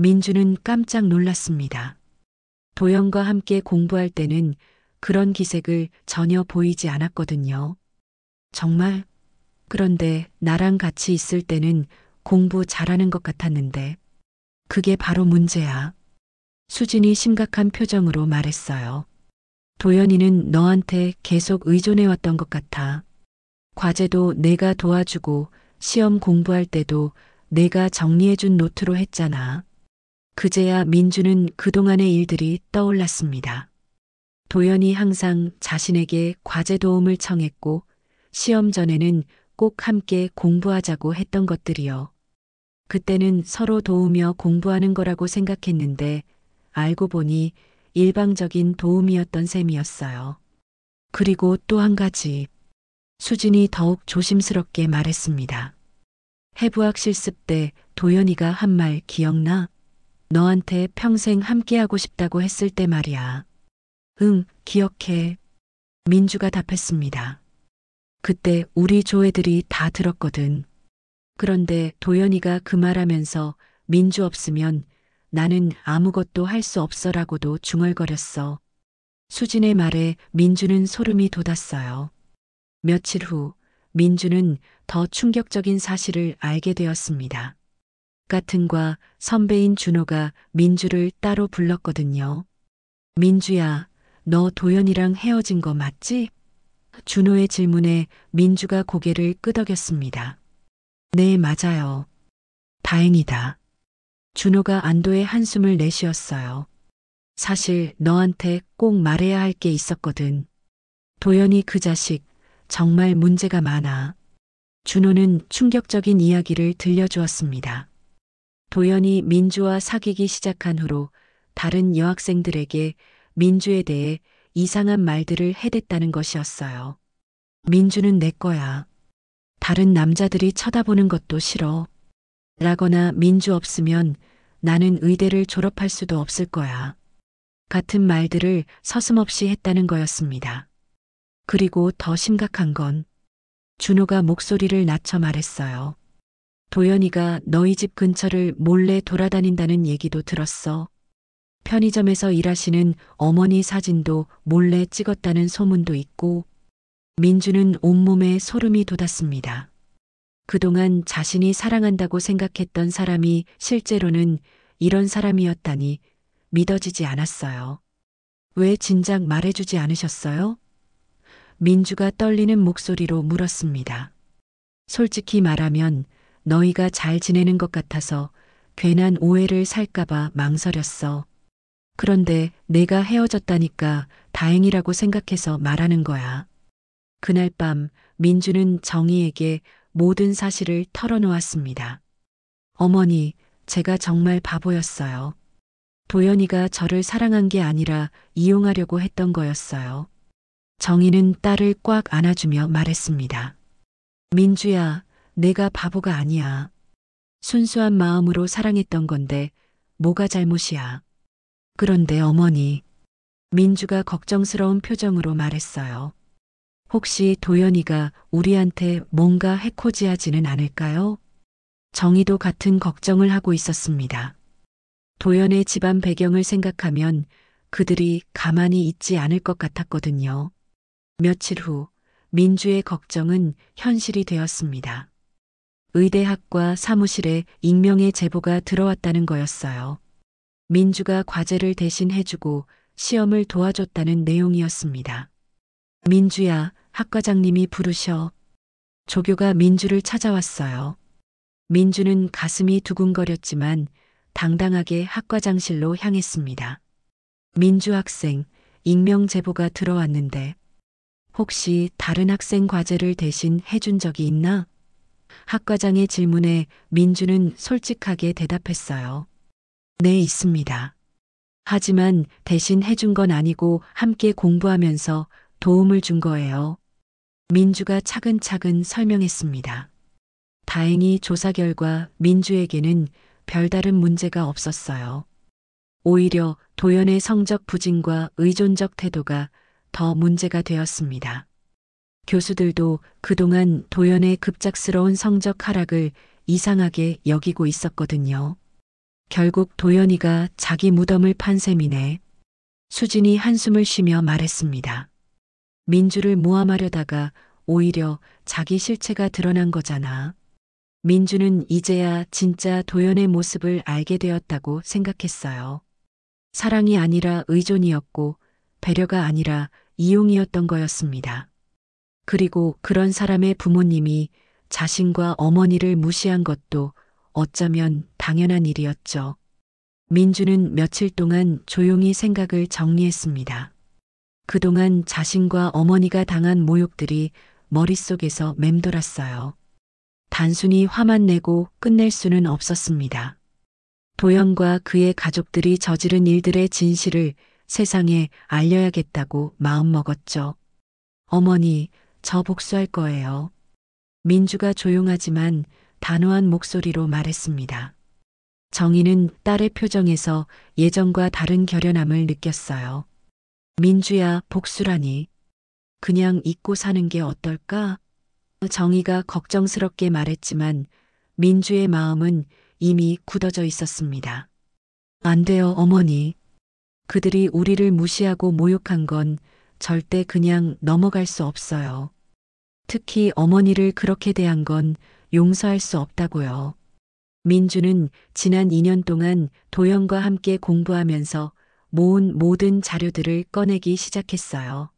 Speaker 1: 민주는 깜짝 놀랐습니다. 도연과 함께 공부할 때는 그런 기색을 전혀 보이지 않았거든요. 정말? 그런데 나랑 같이 있을 때는 공부 잘하는 것 같았는데. 그게 바로 문제야. 수진이 심각한 표정으로 말했어요. 도연이는 너한테 계속 의존해왔던 것 같아. 과제도 내가 도와주고 시험 공부할 때도 내가 정리해준 노트로 했잖아. 그제야 민주는 그동안의 일들이 떠올랐습니다. 도연이 항상 자신에게 과제 도움을 청했고 시험 전에는 꼭 함께 공부하자고 했던 것들이요. 그때는 서로 도우며 공부하는 거라고 생각했는데 알고 보니 일방적인 도움이었던 셈이었어요. 그리고 또 한 가지. 수진이 더욱 조심스럽게 말했습니다. 해부학 실습 때 도연이가 한 말 기억나? 너한테 평생 함께하고 싶다고 했을 때 말이야. 응, 기억해. 민주가 답했습니다. 그때 우리 조애들이 다 들었거든. 그런데 도연이가 그 말하면서 민주 없으면 나는 아무것도 할 수 없어라고도 중얼거렸어. 수진의 말에 민주는 소름이 돋았어요. 며칠 후 민주는 더 충격적인 사실을 알게 되었습니다. 같은과 선배인 준호가 민주를 따로 불렀거든요. 민주야, 너 도연이랑 헤어진 거 맞지? 준호의 질문에 민주가 고개를 끄덕였습니다. 네, 맞아요. 다행이다. 준호가 안도의 한숨을 내쉬었어요. 사실 너한테 꼭 말해야 할 게 있었거든. 도연이 그 자식 정말 문제가 많아. 준호는 충격적인 이야기를 들려주었습니다. 도연이 민주와 사귀기 시작한 후로 다른 여학생들에게 민주에 대해 이상한 말들을 해댔다는 것이었어요. 민주는 내 거야. 다른 남자들이 쳐다보는 것도 싫어. 라거나 민주 없으면 나는 의대를 졸업할 수도 없을 거야. 같은 말들을 서슴없이 했다는 거였습니다. 그리고 더 심각한 건 준호가 목소리를 낮춰 말했어요. 도연이가 너희 집 근처를 몰래 돌아다닌다는 얘기도 들었어. 편의점에서 일하시는 어머니 사진도 몰래 찍었다는 소문도 있고. 민주는 온몸에 소름이 돋았습니다. 그동안 자신이 사랑한다고 생각했던 사람이 실제로는 이런 사람이었다니 믿어지지 않았어요. 왜 진작 말해주지 않으셨어요? 민주가 떨리는 목소리로 물었습니다. 솔직히 말하면 너희가 잘 지내는 것 같아서 괜한 오해를 살까봐 망설였어. 그런데 내가 헤어졌다니까 다행이라고 생각해서 말하는 거야. 그날 밤 민주는 정희에게 모든 사실을 털어놓았습니다. 어머니, 제가 정말 바보였어요. 도연이가 저를 사랑한 게 아니라 이용하려고 했던 거였어요. 정희는 딸을 꽉 안아주며 말했습니다. 민주야, 내가 바보가 아니야. 순수한 마음으로 사랑했던 건데 뭐가 잘못이야. 그런데 어머니, 민주가 걱정스러운 표정으로 말했어요. 혹시 도연이가 우리한테 뭔가 해코지하지는 않을까요? 정희도 같은 걱정을 하고 있었습니다. 도연의 집안 배경을 생각하면 그들이 가만히 있지 않을 것 같았거든요. 며칠 후 민주의 걱정은 현실이 되었습니다. 의대학과 사무실에 익명의 제보가 들어왔다는 거였어요. 민주가 과제를 대신 해주고 시험을 도와줬다는 내용이었습니다. 민주야, 학과장님이 부르셔. 조교가 민주를 찾아왔어요. 민주는 가슴이 두근거렸지만 당당하게 학과장실로 향했습니다. 민주 학생, 익명 제보가 들어왔는데 혹시 다른 학생 과제를 대신 해준 적이 있나? 학과장의 질문에 민주는 솔직하게 대답했어요. 네, 있습니다. 하지만 대신 해준 건 아니고 함께 공부하면서 도움을 준 거예요. 민주가 차근차근 설명했습니다. 다행히 조사 결과 민주에게는 별다른 문제가 없었어요. 오히려 도연의 성적 부진과 의존적 태도가 더 문제가 되었습니다. 교수들도 그동안 도연의 급작스러운 성적 하락을 이상하게 여기고 있었거든요. 결국 도연이가 자기 무덤을 판 셈이네. 수진이 한숨을 쉬며 말했습니다. 민주를 모함하려다가 오히려 자기 실체가 드러난 거잖아. 민주는 이제야 진짜 도연의 모습을 알게 되었다고 생각했어요. 사랑이 아니라 의존이었고 배려가 아니라 이용이었던 거였습니다. 그리고 그런 사람의 부모님이 자신과 어머니를 무시한 것도 어쩌면 당연한 일이었죠. 민주는 며칠 동안 조용히 생각을 정리했습니다. 그동안 자신과 어머니가 당한 모욕들이 머릿속에서 맴돌았어요. 단순히 화만 내고 끝낼 수는 없었습니다. 도연과 그의 가족들이 저지른 일들의 진실을 세상에 알려야겠다고 마음먹었죠. 어머니, 저 복수할 거예요. 민주가 조용하지만 단호한 목소리로 말했습니다. 정희는 딸의 표정에서 예전과 다른 결연함을 느꼈어요. 민주야, 복수라니. 그냥 잊고 사는 게 어떨까? 정희가 걱정스럽게 말했지만 민주의 마음은 이미 굳어져 있었습니다. 안 돼요, 어머니. 그들이 우리를 무시하고 모욕한 건 절대 그냥 넘어갈 수 없어요. 특히 어머니를 그렇게 대한 건 용서할 수 없다고요. 민주는 지난 2년 동안 도연과 함께 공부하면서 모은 모든 자료들을 꺼내기 시작했어요.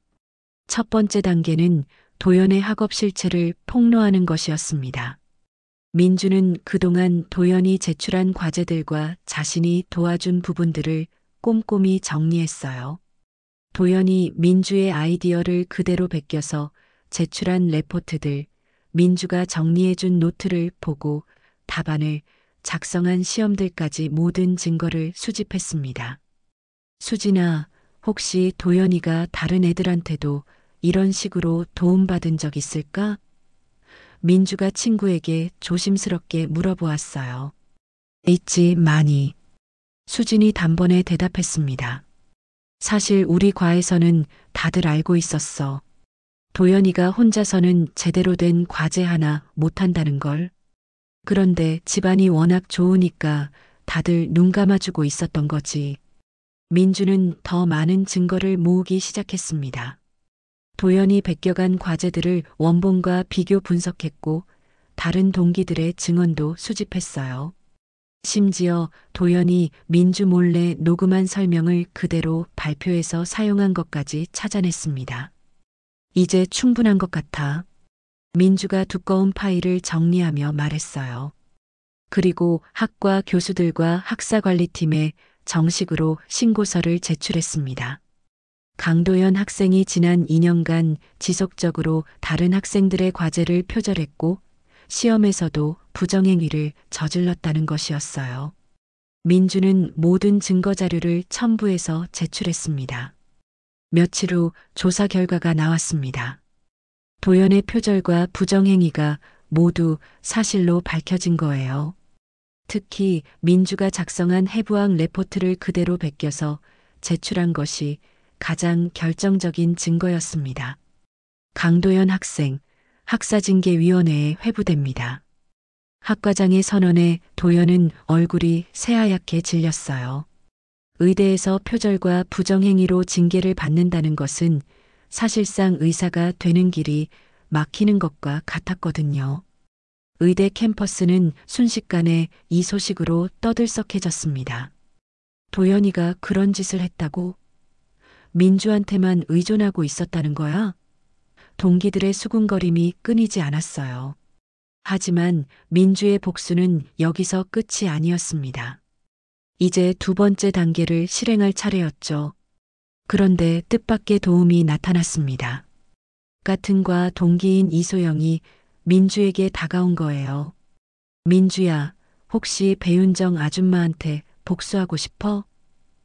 Speaker 1: 첫 번째 단계는 도연의 학업 실체를 폭로하는 것이었습니다. 민주는 그동안 도연이 제출한 과제들과 자신이 도와준 부분들을 꼼꼼히 정리했어요. 도연이 민주의 아이디어를 그대로 베껴서 제출한 레포트들, 민주가 정리해준 노트를 보고 답안을 작성한 시험들까지 모든 증거를 수집했습니다. 수진아, 혹시 도연이가 다른 애들한테도 이런 식으로 도움받은 적 있을까? 민주가 친구에게 조심스럽게 물어보았어요. 있지, 많이. 수진이 단번에 대답했습니다. 사실 우리 과에서는 다들 알고 있었어. 도연이가 혼자서는 제대로 된 과제 하나 못한다는 걸. 그런데 집안이 워낙 좋으니까 다들 눈 감아주고 있었던 거지. 민주는 더 많은 증거를 모으기 시작했습니다. 도연이 베껴간 과제들을 원본과 비교 분석했고 다른 동기들의 증언도 수집했어요. 심지어 도연이 민주 몰래 녹음한 설명을 그대로 발표해서 사용한 것까지 찾아냈습니다. 이제 충분한 것 같아. 민주가 두꺼운 파일을 정리하며 말했어요. 그리고 학과 교수들과 학사관리팀에 정식으로 신고서를 제출했습니다. 강도연 학생이 지난 2년간 지속적으로 다른 학생들의 과제를 표절했고 시험에서도 부정행위를 저질렀다는 것이었어요. 민주는 모든 증거 자료를 첨부해서 제출했습니다. 며칠 후 조사 결과가 나왔습니다. 도연의 표절과 부정행위가 모두 사실로 밝혀진 거예요. 특히 민주가 작성한 해부학 레포트를 그대로 베껴서 제출한 것이 가장 결정적인 증거였습니다. 강도연 학생, 학사징계위원회에 회부됩니다. 학과장의 선언에 도연은 얼굴이 새하얗게 질렸어요. 의대에서 표절과 부정행위로 징계를 받는다는 것은 사실상 의사가 되는 길이 막히는 것과 같았거든요. 의대 캠퍼스는 순식간에 이 소식으로 떠들썩해졌습니다. 도연이가 그런 짓을 했다고? 민주한테만 의존하고 있었다는 거야? 동기들의 수군거림이 끊이지 않았어요. 하지만 민주의 복수는 여기서 끝이 아니었습니다. 이제 두 번째 단계를 실행할 차례였죠. 그런데 뜻밖의 도움이 나타났습니다. 같은과 동기인 이소영이 민주에게 다가온 거예요. 민주야, 혹시 배윤정 아줌마한테 복수하고 싶어?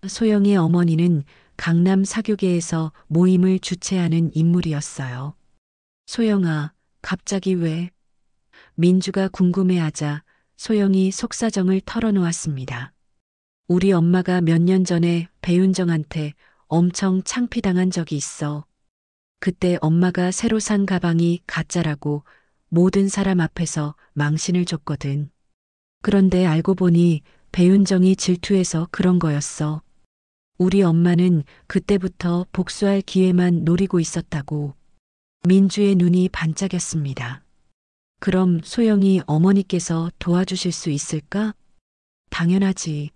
Speaker 1: 소영의 어머니는 강남 사교계에서 모임을 주최하는 인물이었어요. 소영아, 갑자기 왜? 민주가 궁금해하자 소영이 속사정을 털어놓았습니다. 우리 엄마가 몇 년 전에 배윤정한테 엄청 창피당한 적이 있어. 그때 엄마가 새로 산 가방이 가짜라고 모든 사람 앞에서 망신을 줬거든. 그런데 알고 보니 배윤정이 질투해서 그런 거였어. 우리 엄마는 그때부터 복수할 기회만 노리고 있었다고. 민주의 눈이 반짝였습니다. 그럼 소영이 어머니께서 도와주실 수 있을까? 당연하지.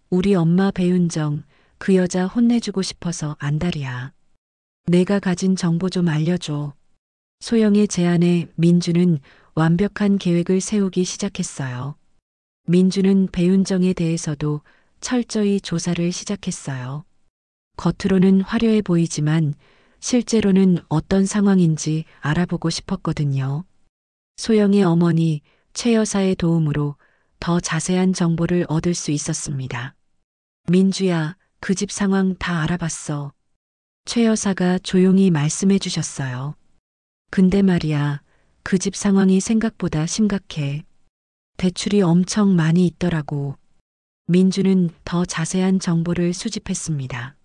Speaker 1: 우리 엄마 배윤정, 그 여자 혼내주고 싶어서 안달이야. 내가 가진 정보 좀 알려줘. 소영의 제안에 민주는 완벽한 계획을 세우기 시작했어요. 민주는 배윤정에 대해서도 철저히 조사를 시작했어요. 겉으로는 화려해 보이지만 실제로는 어떤 상황인지 알아보고 싶었거든요. 소영의 어머니 최 여사의 도움으로 더 자세한 정보를 얻을 수 있었습니다. 민주야, 그 집 상황 다 알아봤어. 최 여사가 조용히 말씀해 주셨어요. 근데 말이야, 그 집 상황이 생각보다 심각해. 대출이 엄청 많이 있더라고. 민주는 더 자세한 정보를 수집했습니다.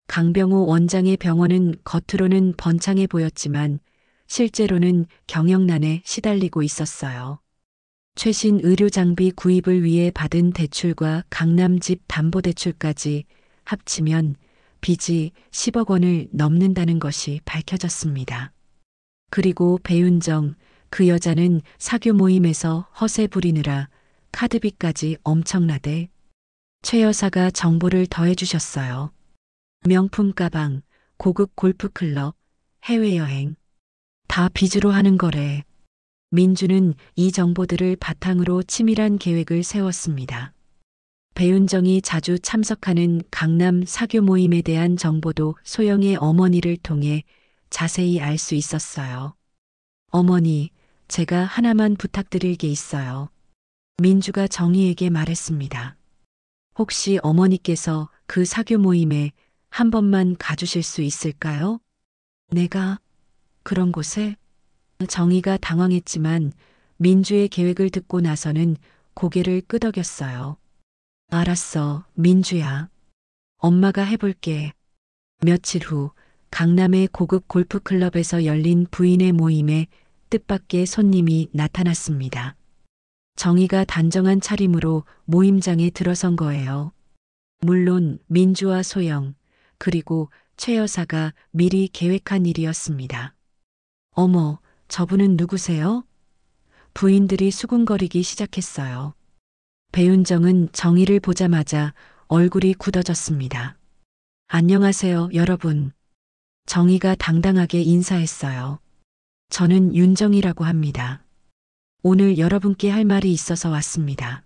Speaker 1: 강병호 원장의 병원은 겉으로는 번창해 보였지만 실제로는 경영난에 시달리고 있었어요. 최신 의료 장비 구입을 위해 받은 대출과 강남집 담보대출까지 합치면 빚이 10억 원을 넘는다는 것이 밝혀졌습니다. 그리고 배윤정, 그 여자는 사교 모임에서 허세 부리느라 카드비까지 엄청나대. 최 여사가 정보를 더해주셨어요. 명품 가방, 고급 골프클럽, 해외여행. 다 빚으로 하는 거래. 민주는 이 정보들을 바탕으로 치밀한 계획을 세웠습니다. 배윤정이 자주 참석하는 강남 사교 모임에 대한 정보도 소영의 어머니를 통해 자세히 알 수 있었어요. 어머니, 제가 하나만 부탁드릴 게 있어요. 민주가 정희에게 말했습니다. 혹시 어머니께서 그 사교 모임에 한 번만 가주실 수 있을까요? 내가 그런 곳에? 정희가 당황했지만 민주의 계획을 듣고 나서는 고개를 끄덕였어요. 알았어, 민주야. 엄마가 해볼게. 며칠 후 강남의 고급 골프클럽에서 열린 부인의 모임에 뜻밖의 손님이 나타났습니다. 정희가 단정한 차림으로 모임장에 들어선 거예요. 물론 민주와 소영, 그리고 최 여사가 미리 계획한 일이었습니다. 어머, 저분은 누구세요? 부인들이 수군거리기 시작했어요. 배윤정은 정희를 보자마자 얼굴이 굳어졌습니다. 안녕하세요, 여러분. 정희가 당당하게 인사했어요. 저는 윤정희라고 합니다. 오늘 여러분께 할 말이 있어서 왔습니다.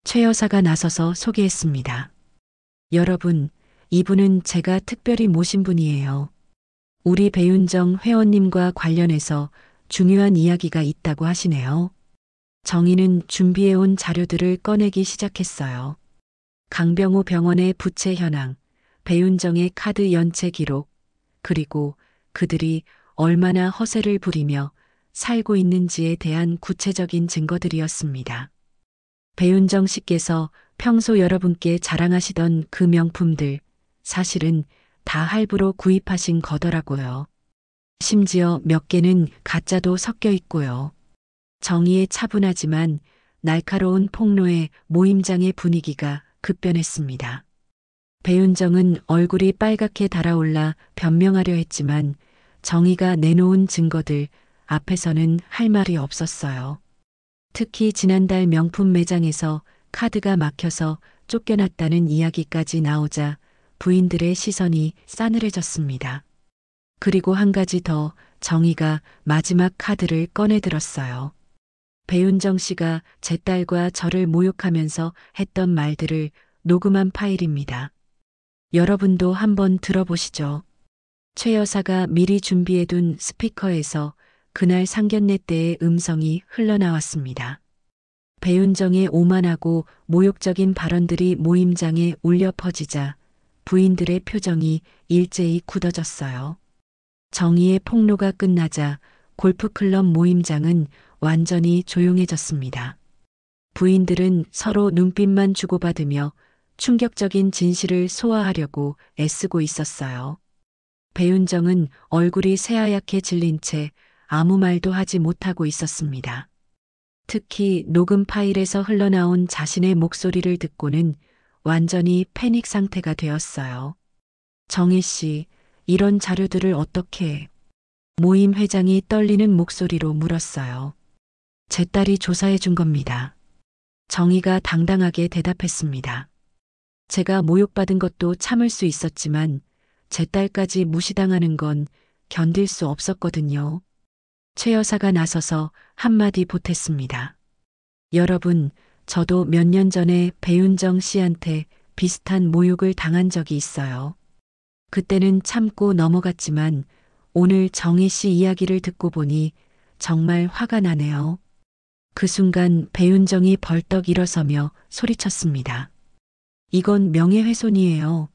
Speaker 1: 최 여사가 나서서 소개했습니다. 여러분, 이분은 제가 특별히 모신 분이에요. 우리 배윤정 회원님과 관련해서 중요한 이야기가 있다고 하시네요. 정희는 준비해온 자료들을 꺼내기 시작했어요. 강병호 병원의 부채 현황, 배윤정의 카드 연체 기록, 그리고 그들이 얼마나 허세를 부리며 살고 있는지에 대한 구체적인 증거들이었습니다. 배윤정 씨께서 평소 여러분께 자랑하시던 그 명품들, 사실은 다 할부로 구입하신 거더라고요. 심지어 몇 개는 가짜도 섞여 있고요. 정의의 차분하지만 날카로운 폭로의 모임장의 분위기가 급변했습니다. 배윤정은 얼굴이 빨갛게 달아올라 변명하려 했지만 정의가 내놓은 증거들 앞에서는 할 말이 없었어요. 특히 지난달 명품 매장에서 카드가 막혀서 쫓겨났다는 이야기까지 나오자 부인들의 시선이 싸늘해졌습니다. 그리고 한 가지 더, 정희가 마지막 카드를 꺼내들었어요. 배윤정 씨가 제 딸과 저를 모욕하면서 했던 말들을 녹음한 파일입니다. 여러분도 한번 들어보시죠. 최 여사가 미리 준비해둔 스피커에서 그날 상견례 때의 음성이 흘러나왔습니다. 배윤정의 오만하고 모욕적인 발언들이 모임장에 울려 퍼지자 부인들의 표정이 일제히 굳어졌어요. 정의의 폭로가 끝나자 골프클럽 모임장은 완전히 조용해졌습니다. 부인들은 서로 눈빛만 주고받으며 충격적인 진실을 소화하려고 애쓰고 있었어요. 배윤정은 얼굴이 새하얗게 질린 채 아무 말도 하지 못하고 있었습니다. 특히 녹음 파일에서 흘러나온 자신의 목소리를 듣고는 완전히 패닉 상태가 되었어요. 정희 씨, 이런 자료들을 어떻게... 모임 회장이 떨리는 목소리로 물었어요. 제 딸이 조사해 준 겁니다. 정희가 당당하게 대답했습니다. 제가 모욕받은 것도 참을 수 있었지만 제 딸까지 무시당하는 건 견딜 수 없었거든요. 최 여사가 나서서 한마디 보탰습니다. 여러분, 저도 몇 년 전에 배윤정 씨한테 비슷한 모욕을 당한 적이 있어요. 그때는 참고 넘어갔지만 오늘 정희 씨 이야기를 듣고 보니 정말 화가 나네요. 그 순간 배윤정이 벌떡 일어서며 소리쳤습니다. 이건 명예훼손이에요.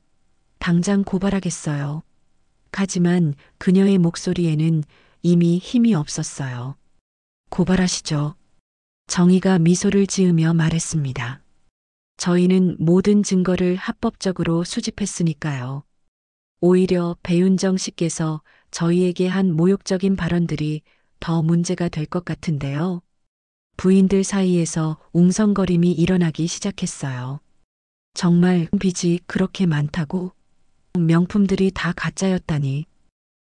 Speaker 1: 당장 고발하겠어요. 하지만 그녀의 목소리에는 이미 힘이 없었어요. 고발하시죠. 정희가 미소를 지으며 말했습니다. 저희는 모든 증거를 합법적으로 수집했으니까요. 오히려 배윤정 씨께서 저희에게 한 모욕적인 발언들이 더 문제가 될 것 같은데요. 부인들 사이에서 웅성거림이 일어나기 시작했어요. 정말 빚이 그렇게 많다고? 명품들이 다 가짜였다니.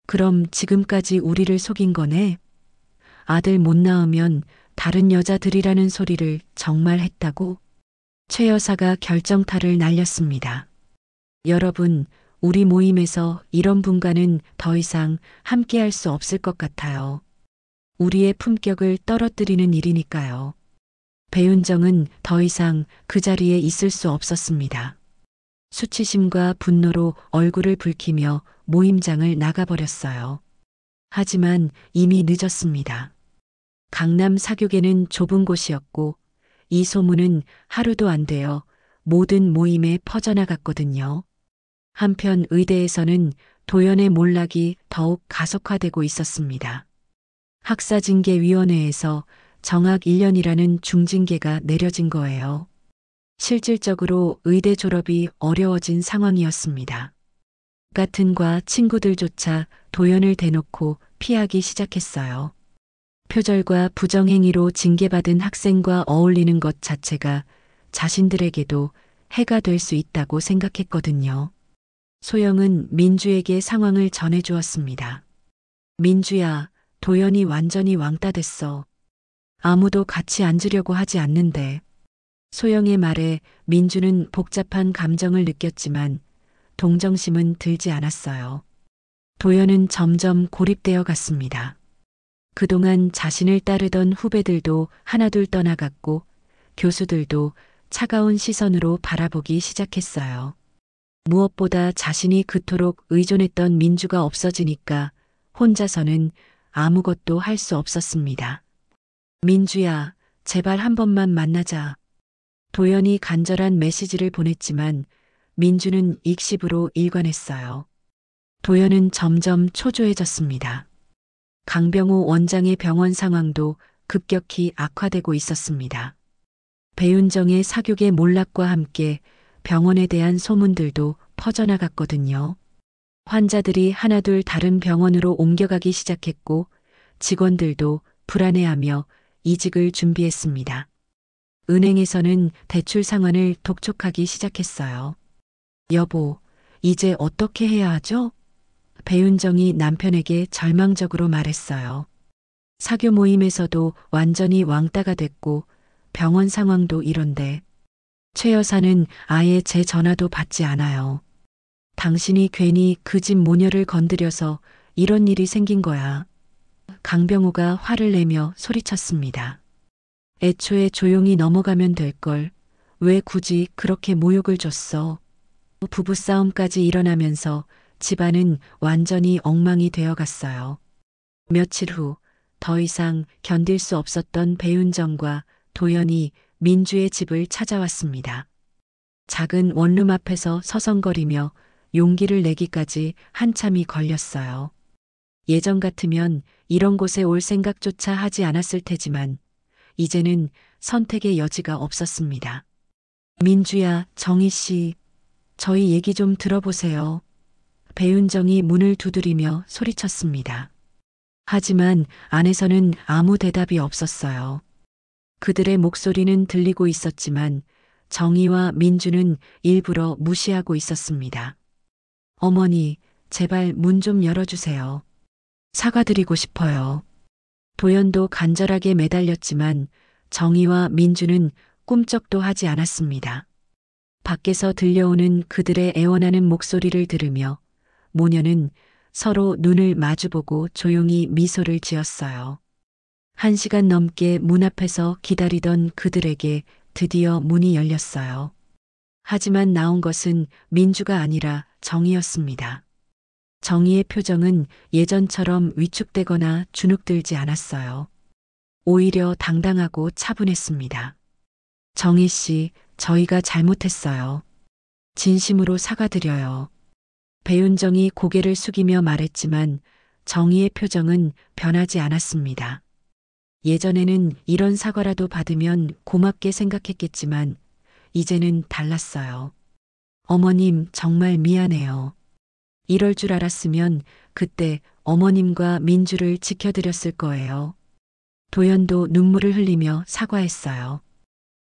Speaker 1: 그럼 지금까지 우리를 속인 거네? 아들 못 낳으면 다른 여자들이라는 소리를 정말 했다고? 최 여사가 결정타를 날렸습니다. 여러분, 우리 모임에서 이런 분과는 더 이상 함께할 수 없을 것 같아요. 우리의 품격을 떨어뜨리는 일이니까요. 배윤정은 더 이상 그 자리에 있을 수 없었습니다. 수치심과 분노로 얼굴을 붉히며 모임장을 나가버렸어요. 하지만 이미 늦었습니다. 강남 사교계는 좁은 곳이었고 이 소문은 하루도 안 되어 모든 모임에 퍼져나갔거든요. 한편 의대에서는 도연의 몰락이 더욱 가속화되고 있었습니다. 학사징계위원회에서 정학 1년이라는 중징계가 내려진 거예요. 실질적으로 의대 졸업이 어려워진 상황이었습니다. 같은과 친구들조차 도연을 대놓고 피하기 시작했어요. 표절과 부정행위로 징계받은 학생과 어울리는 것 자체가 자신들에게도 해가 될 수 있다고 생각했거든요. 소영은 민주에게 상황을 전해주었습니다. 민주야, 도연이 완전히 왕따 됐어. 아무도 같이 앉으려고 하지 않는데. 소영의 말에 민주는 복잡한 감정을 느꼈지만 동정심은 들지 않았어요. 도연은 점점 고립되어 갔습니다. 그동안 자신을 따르던 후배들도 하나둘 떠나갔고 교수들도 차가운 시선으로 바라보기 시작했어요. 무엇보다 자신이 그토록 의존했던 민주가 없어지니까 혼자서는 아무것도 할 수 없었습니다. 민주야, 제발 한 번만 만나자. 도연이 간절한 메시지를 보냈지만 민주는 익십으로 일관했어요. 도연은 점점 초조해졌습니다. 강병호 원장의 병원 상황도 급격히 악화되고 있었습니다. 배윤정의 사교계 몰락과 함께 병원에 대한 소문들도 퍼져나갔거든요. 환자들이 하나둘 다른 병원으로 옮겨가기 시작했고 직원들도 불안해하며 이직을 준비했습니다. 은행에서는 대출 상환을 독촉하기 시작했어요. 여보, 이제 어떻게 해야 하죠? 배윤정이 남편에게 절망적으로 말했어요. 사교 모임에서도 완전히 왕따가 됐고 병원 상황도 이런데 최 여사는 아예 제 전화도 받지 않아요. 당신이 괜히 그 집 모녀를 건드려서 이런 일이 생긴 거야. 강병호가 화를 내며 소리쳤습니다. 애초에 조용히 넘어가면 될 걸. 왜 굳이 그렇게 모욕을 줬어? 부부싸움까지 일어나면서 집안은 완전히 엉망이 되어갔어요. 며칠 후 더 이상 견딜 수 없었던 배윤정과 도연이 민주의 집을 찾아왔습니다. 작은 원룸 앞에서 서성거리며 용기를 내기까지 한참이 걸렸어요. 예전 같으면 이런 곳에 올 생각조차 하지 않았을 테지만 이제는 선택의 여지가 없었습니다. 민주야, 정희 씨, 저희 얘기 좀 들어보세요. 배윤정이 문을 두드리며 소리쳤습니다. 하지만 안에서는 아무 대답이 없었어요. 그들의 목소리는 들리고 있었지만 정희와 민주는 일부러 무시하고 있었습니다. 어머니, 제발 문 좀 열어주세요. 사과드리고 싶어요. 도연도 간절하게 매달렸지만 정희와 민주는 꿈쩍도 하지 않았습니다. 밖에서 들려오는 그들의 애원하는 목소리를 들으며 모녀는 서로 눈을 마주보고 조용히 미소를 지었어요. 1시간 넘게 문 앞에서 기다리던 그들에게 드디어 문이 열렸어요. 하지만 나온 것은 민주가 아니라 정희였습니다. 정희의 표정은 예전처럼 위축되거나 주눅들지 않았어요. 오히려 당당하고 차분했습니다. 정희 씨, 저희가 잘못했어요. 진심으로 사과드려요. 배윤정이 고개를 숙이며 말했지만 정희의 표정은 변하지 않았습니다. 예전에는 이런 사과라도 받으면 고맙게 생각했겠지만 이제는 달랐어요. 어머님, 정말 미안해요. 이럴 줄 알았으면 그때 어머님과 민주를 지켜드렸을 거예요. 도연도 눈물을 흘리며 사과했어요.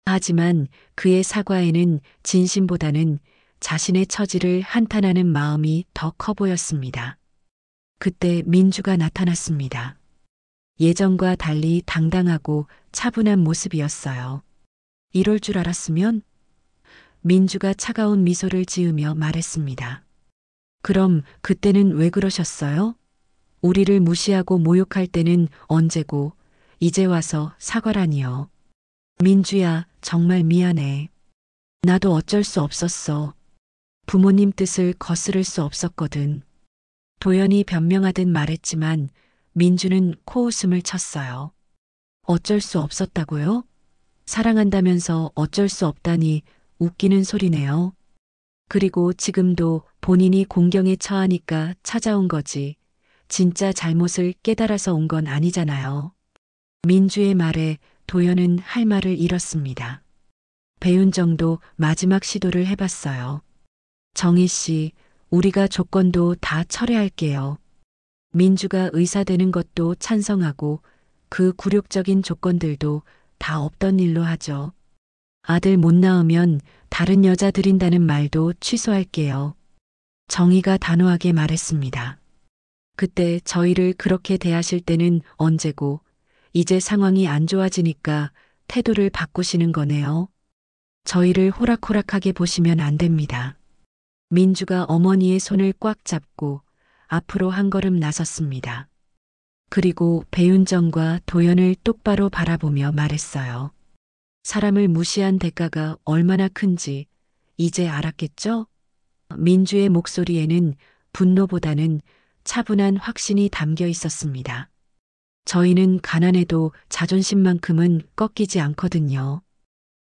Speaker 1: 하지만 그의 사과에는 진심보다는 자신의 처지를 한탄하는 마음이 더 커 보였습니다. 그때 민주가 나타났습니다. 예전과 달리 당당하고 차분한 모습이었어요. 이럴 줄 알았으면 민주가 차가운 미소를 지으며 말했습니다. 그럼 그때는 왜 그러셨어요? 우리를 무시하고 모욕할 때는 언제고 이제 와서 사과라니요. 민주야, 정말 미안해. 나도 어쩔 수 없었어. 부모님 뜻을 거스를 수 없었거든. 도연이 변명하듯 말했지만 민주는 코웃음을 쳤어요. 어쩔 수 없었다고요? 사랑한다면서 어쩔 수 없다니 웃기는 소리네요. 그리고 지금도 본인이 공경에 처하니까 찾아온 거지. 진짜 잘못을 깨달아서 온 건 아니잖아요. 민주의 말에 도연은 할 말을 잃었습니다. 배윤정도 마지막 시도를 해봤어요. 정희 씨, 우리가 조건도 다 철회할게요. 민주가 의사 되는 것도 찬성하고 그 굴욕적인 조건들도 다 없던 일로 하죠. 아들 못 낳으면 다른 여자 드린다는 말도 취소할게요. 정희가 단호하게 말했습니다. 그때 저희를 그렇게 대하실 때는 언제고 이제 상황이 안 좋아지니까 태도를 바꾸시는 거네요. 저희를 호락호락하게 보시면 안 됩니다. 민주가 어머니의 손을 꽉 잡고 앞으로 한 걸음 나섰습니다. 그리고 배윤정과 도연을 똑바로 바라보며 말했어요. 사람을 무시한 대가가 얼마나 큰지 이제 알았겠죠? 민주의 목소리에는 분노보다는 차분한 확신이 담겨 있었습니다. 저희는 가난해도 자존심만큼은 꺾이지 않거든요.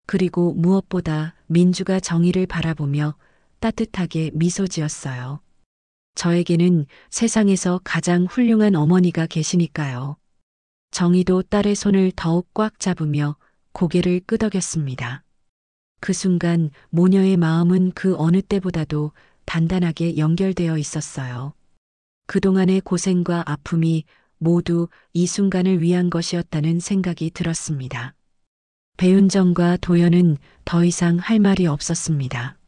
Speaker 1: 그리고 무엇보다 민주가 정의를 바라보며 따뜻하게 미소 지었어요. 저에게는 세상에서 가장 훌륭한 어머니가 계시니까요. 정의도 딸의 손을 더욱 꽉 잡으며 고개를 끄덕였습니다. 그 순간 모녀의 마음은 그 어느 때보다도 단단하게 연결되어 있었어요. 그동안의 고생과 아픔이 모두 이 순간을 위한 것이었다는 생각이 들었습니다. 배윤정과 도연은 더 이상 할 말이 없었습니다.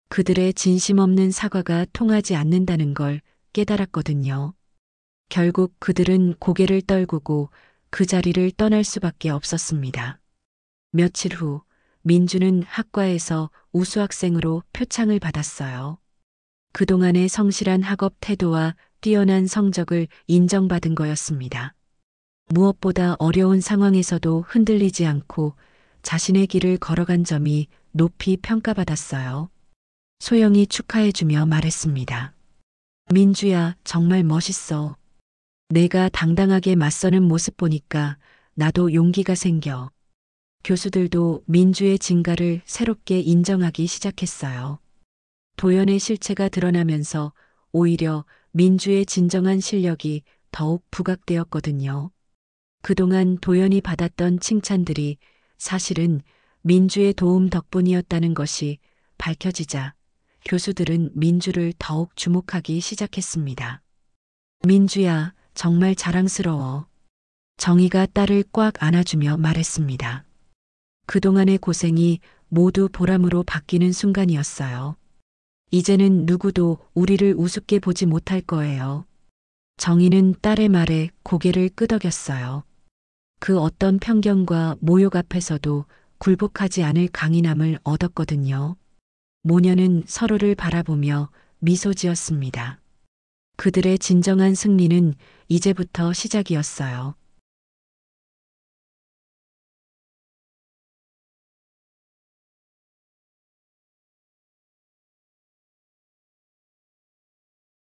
Speaker 1: 그들의 진심 없는 사과가 통하지 않는다는 걸 깨달았거든요. 결국 그들은 고개를 떨구고 그 자리를 떠날 수밖에 없었습니다. 며칠 후 민주는 학과에서 우수학생으로 표창을 받았어요. 그동안의 성실한 학업 태도와 뛰어난 성적을 인정받은 거였습니다. 무엇보다 어려운 상황에서도 흔들리지 않고 자신의 길을 걸어간 점이 높이 평가받았어요. 소영이 축하해주며 말했습니다. 민주야, 정말 멋있어. 내가 당당하게 맞서는 모습 보니까 나도 용기가 생겨. 교수들도 민주의 진가를 새롭게 인정하기 시작했어요. 도연의 실체가 드러나면서 오히려 민주의 진정한 실력이 더욱 부각되었거든요. 그동안 도연이 받았던 칭찬들이 사실은 민주의 도움 덕분이었다는 것이 밝혀지자 교수들은 민주를 더욱 주목하기 시작했습니다. 민주야, 정말 자랑스러워. 정의가 딸을 꽉 안아주며 말했습니다. 그동안의 고생이 모두 보람으로 바뀌는 순간이었어요. 이제는 누구도 우리를 우습게 보지 못할 거예요. 정의는 딸의 말에 고개를 끄덕였어요. 그 어떤 편견과 모욕 앞에서도 굴복하지 않을 강인함을 얻었거든요. 모녀는 서로를 바라보며 미소 지었습니다. 그들의 진정한 승리는 이제부터 시작이었어요.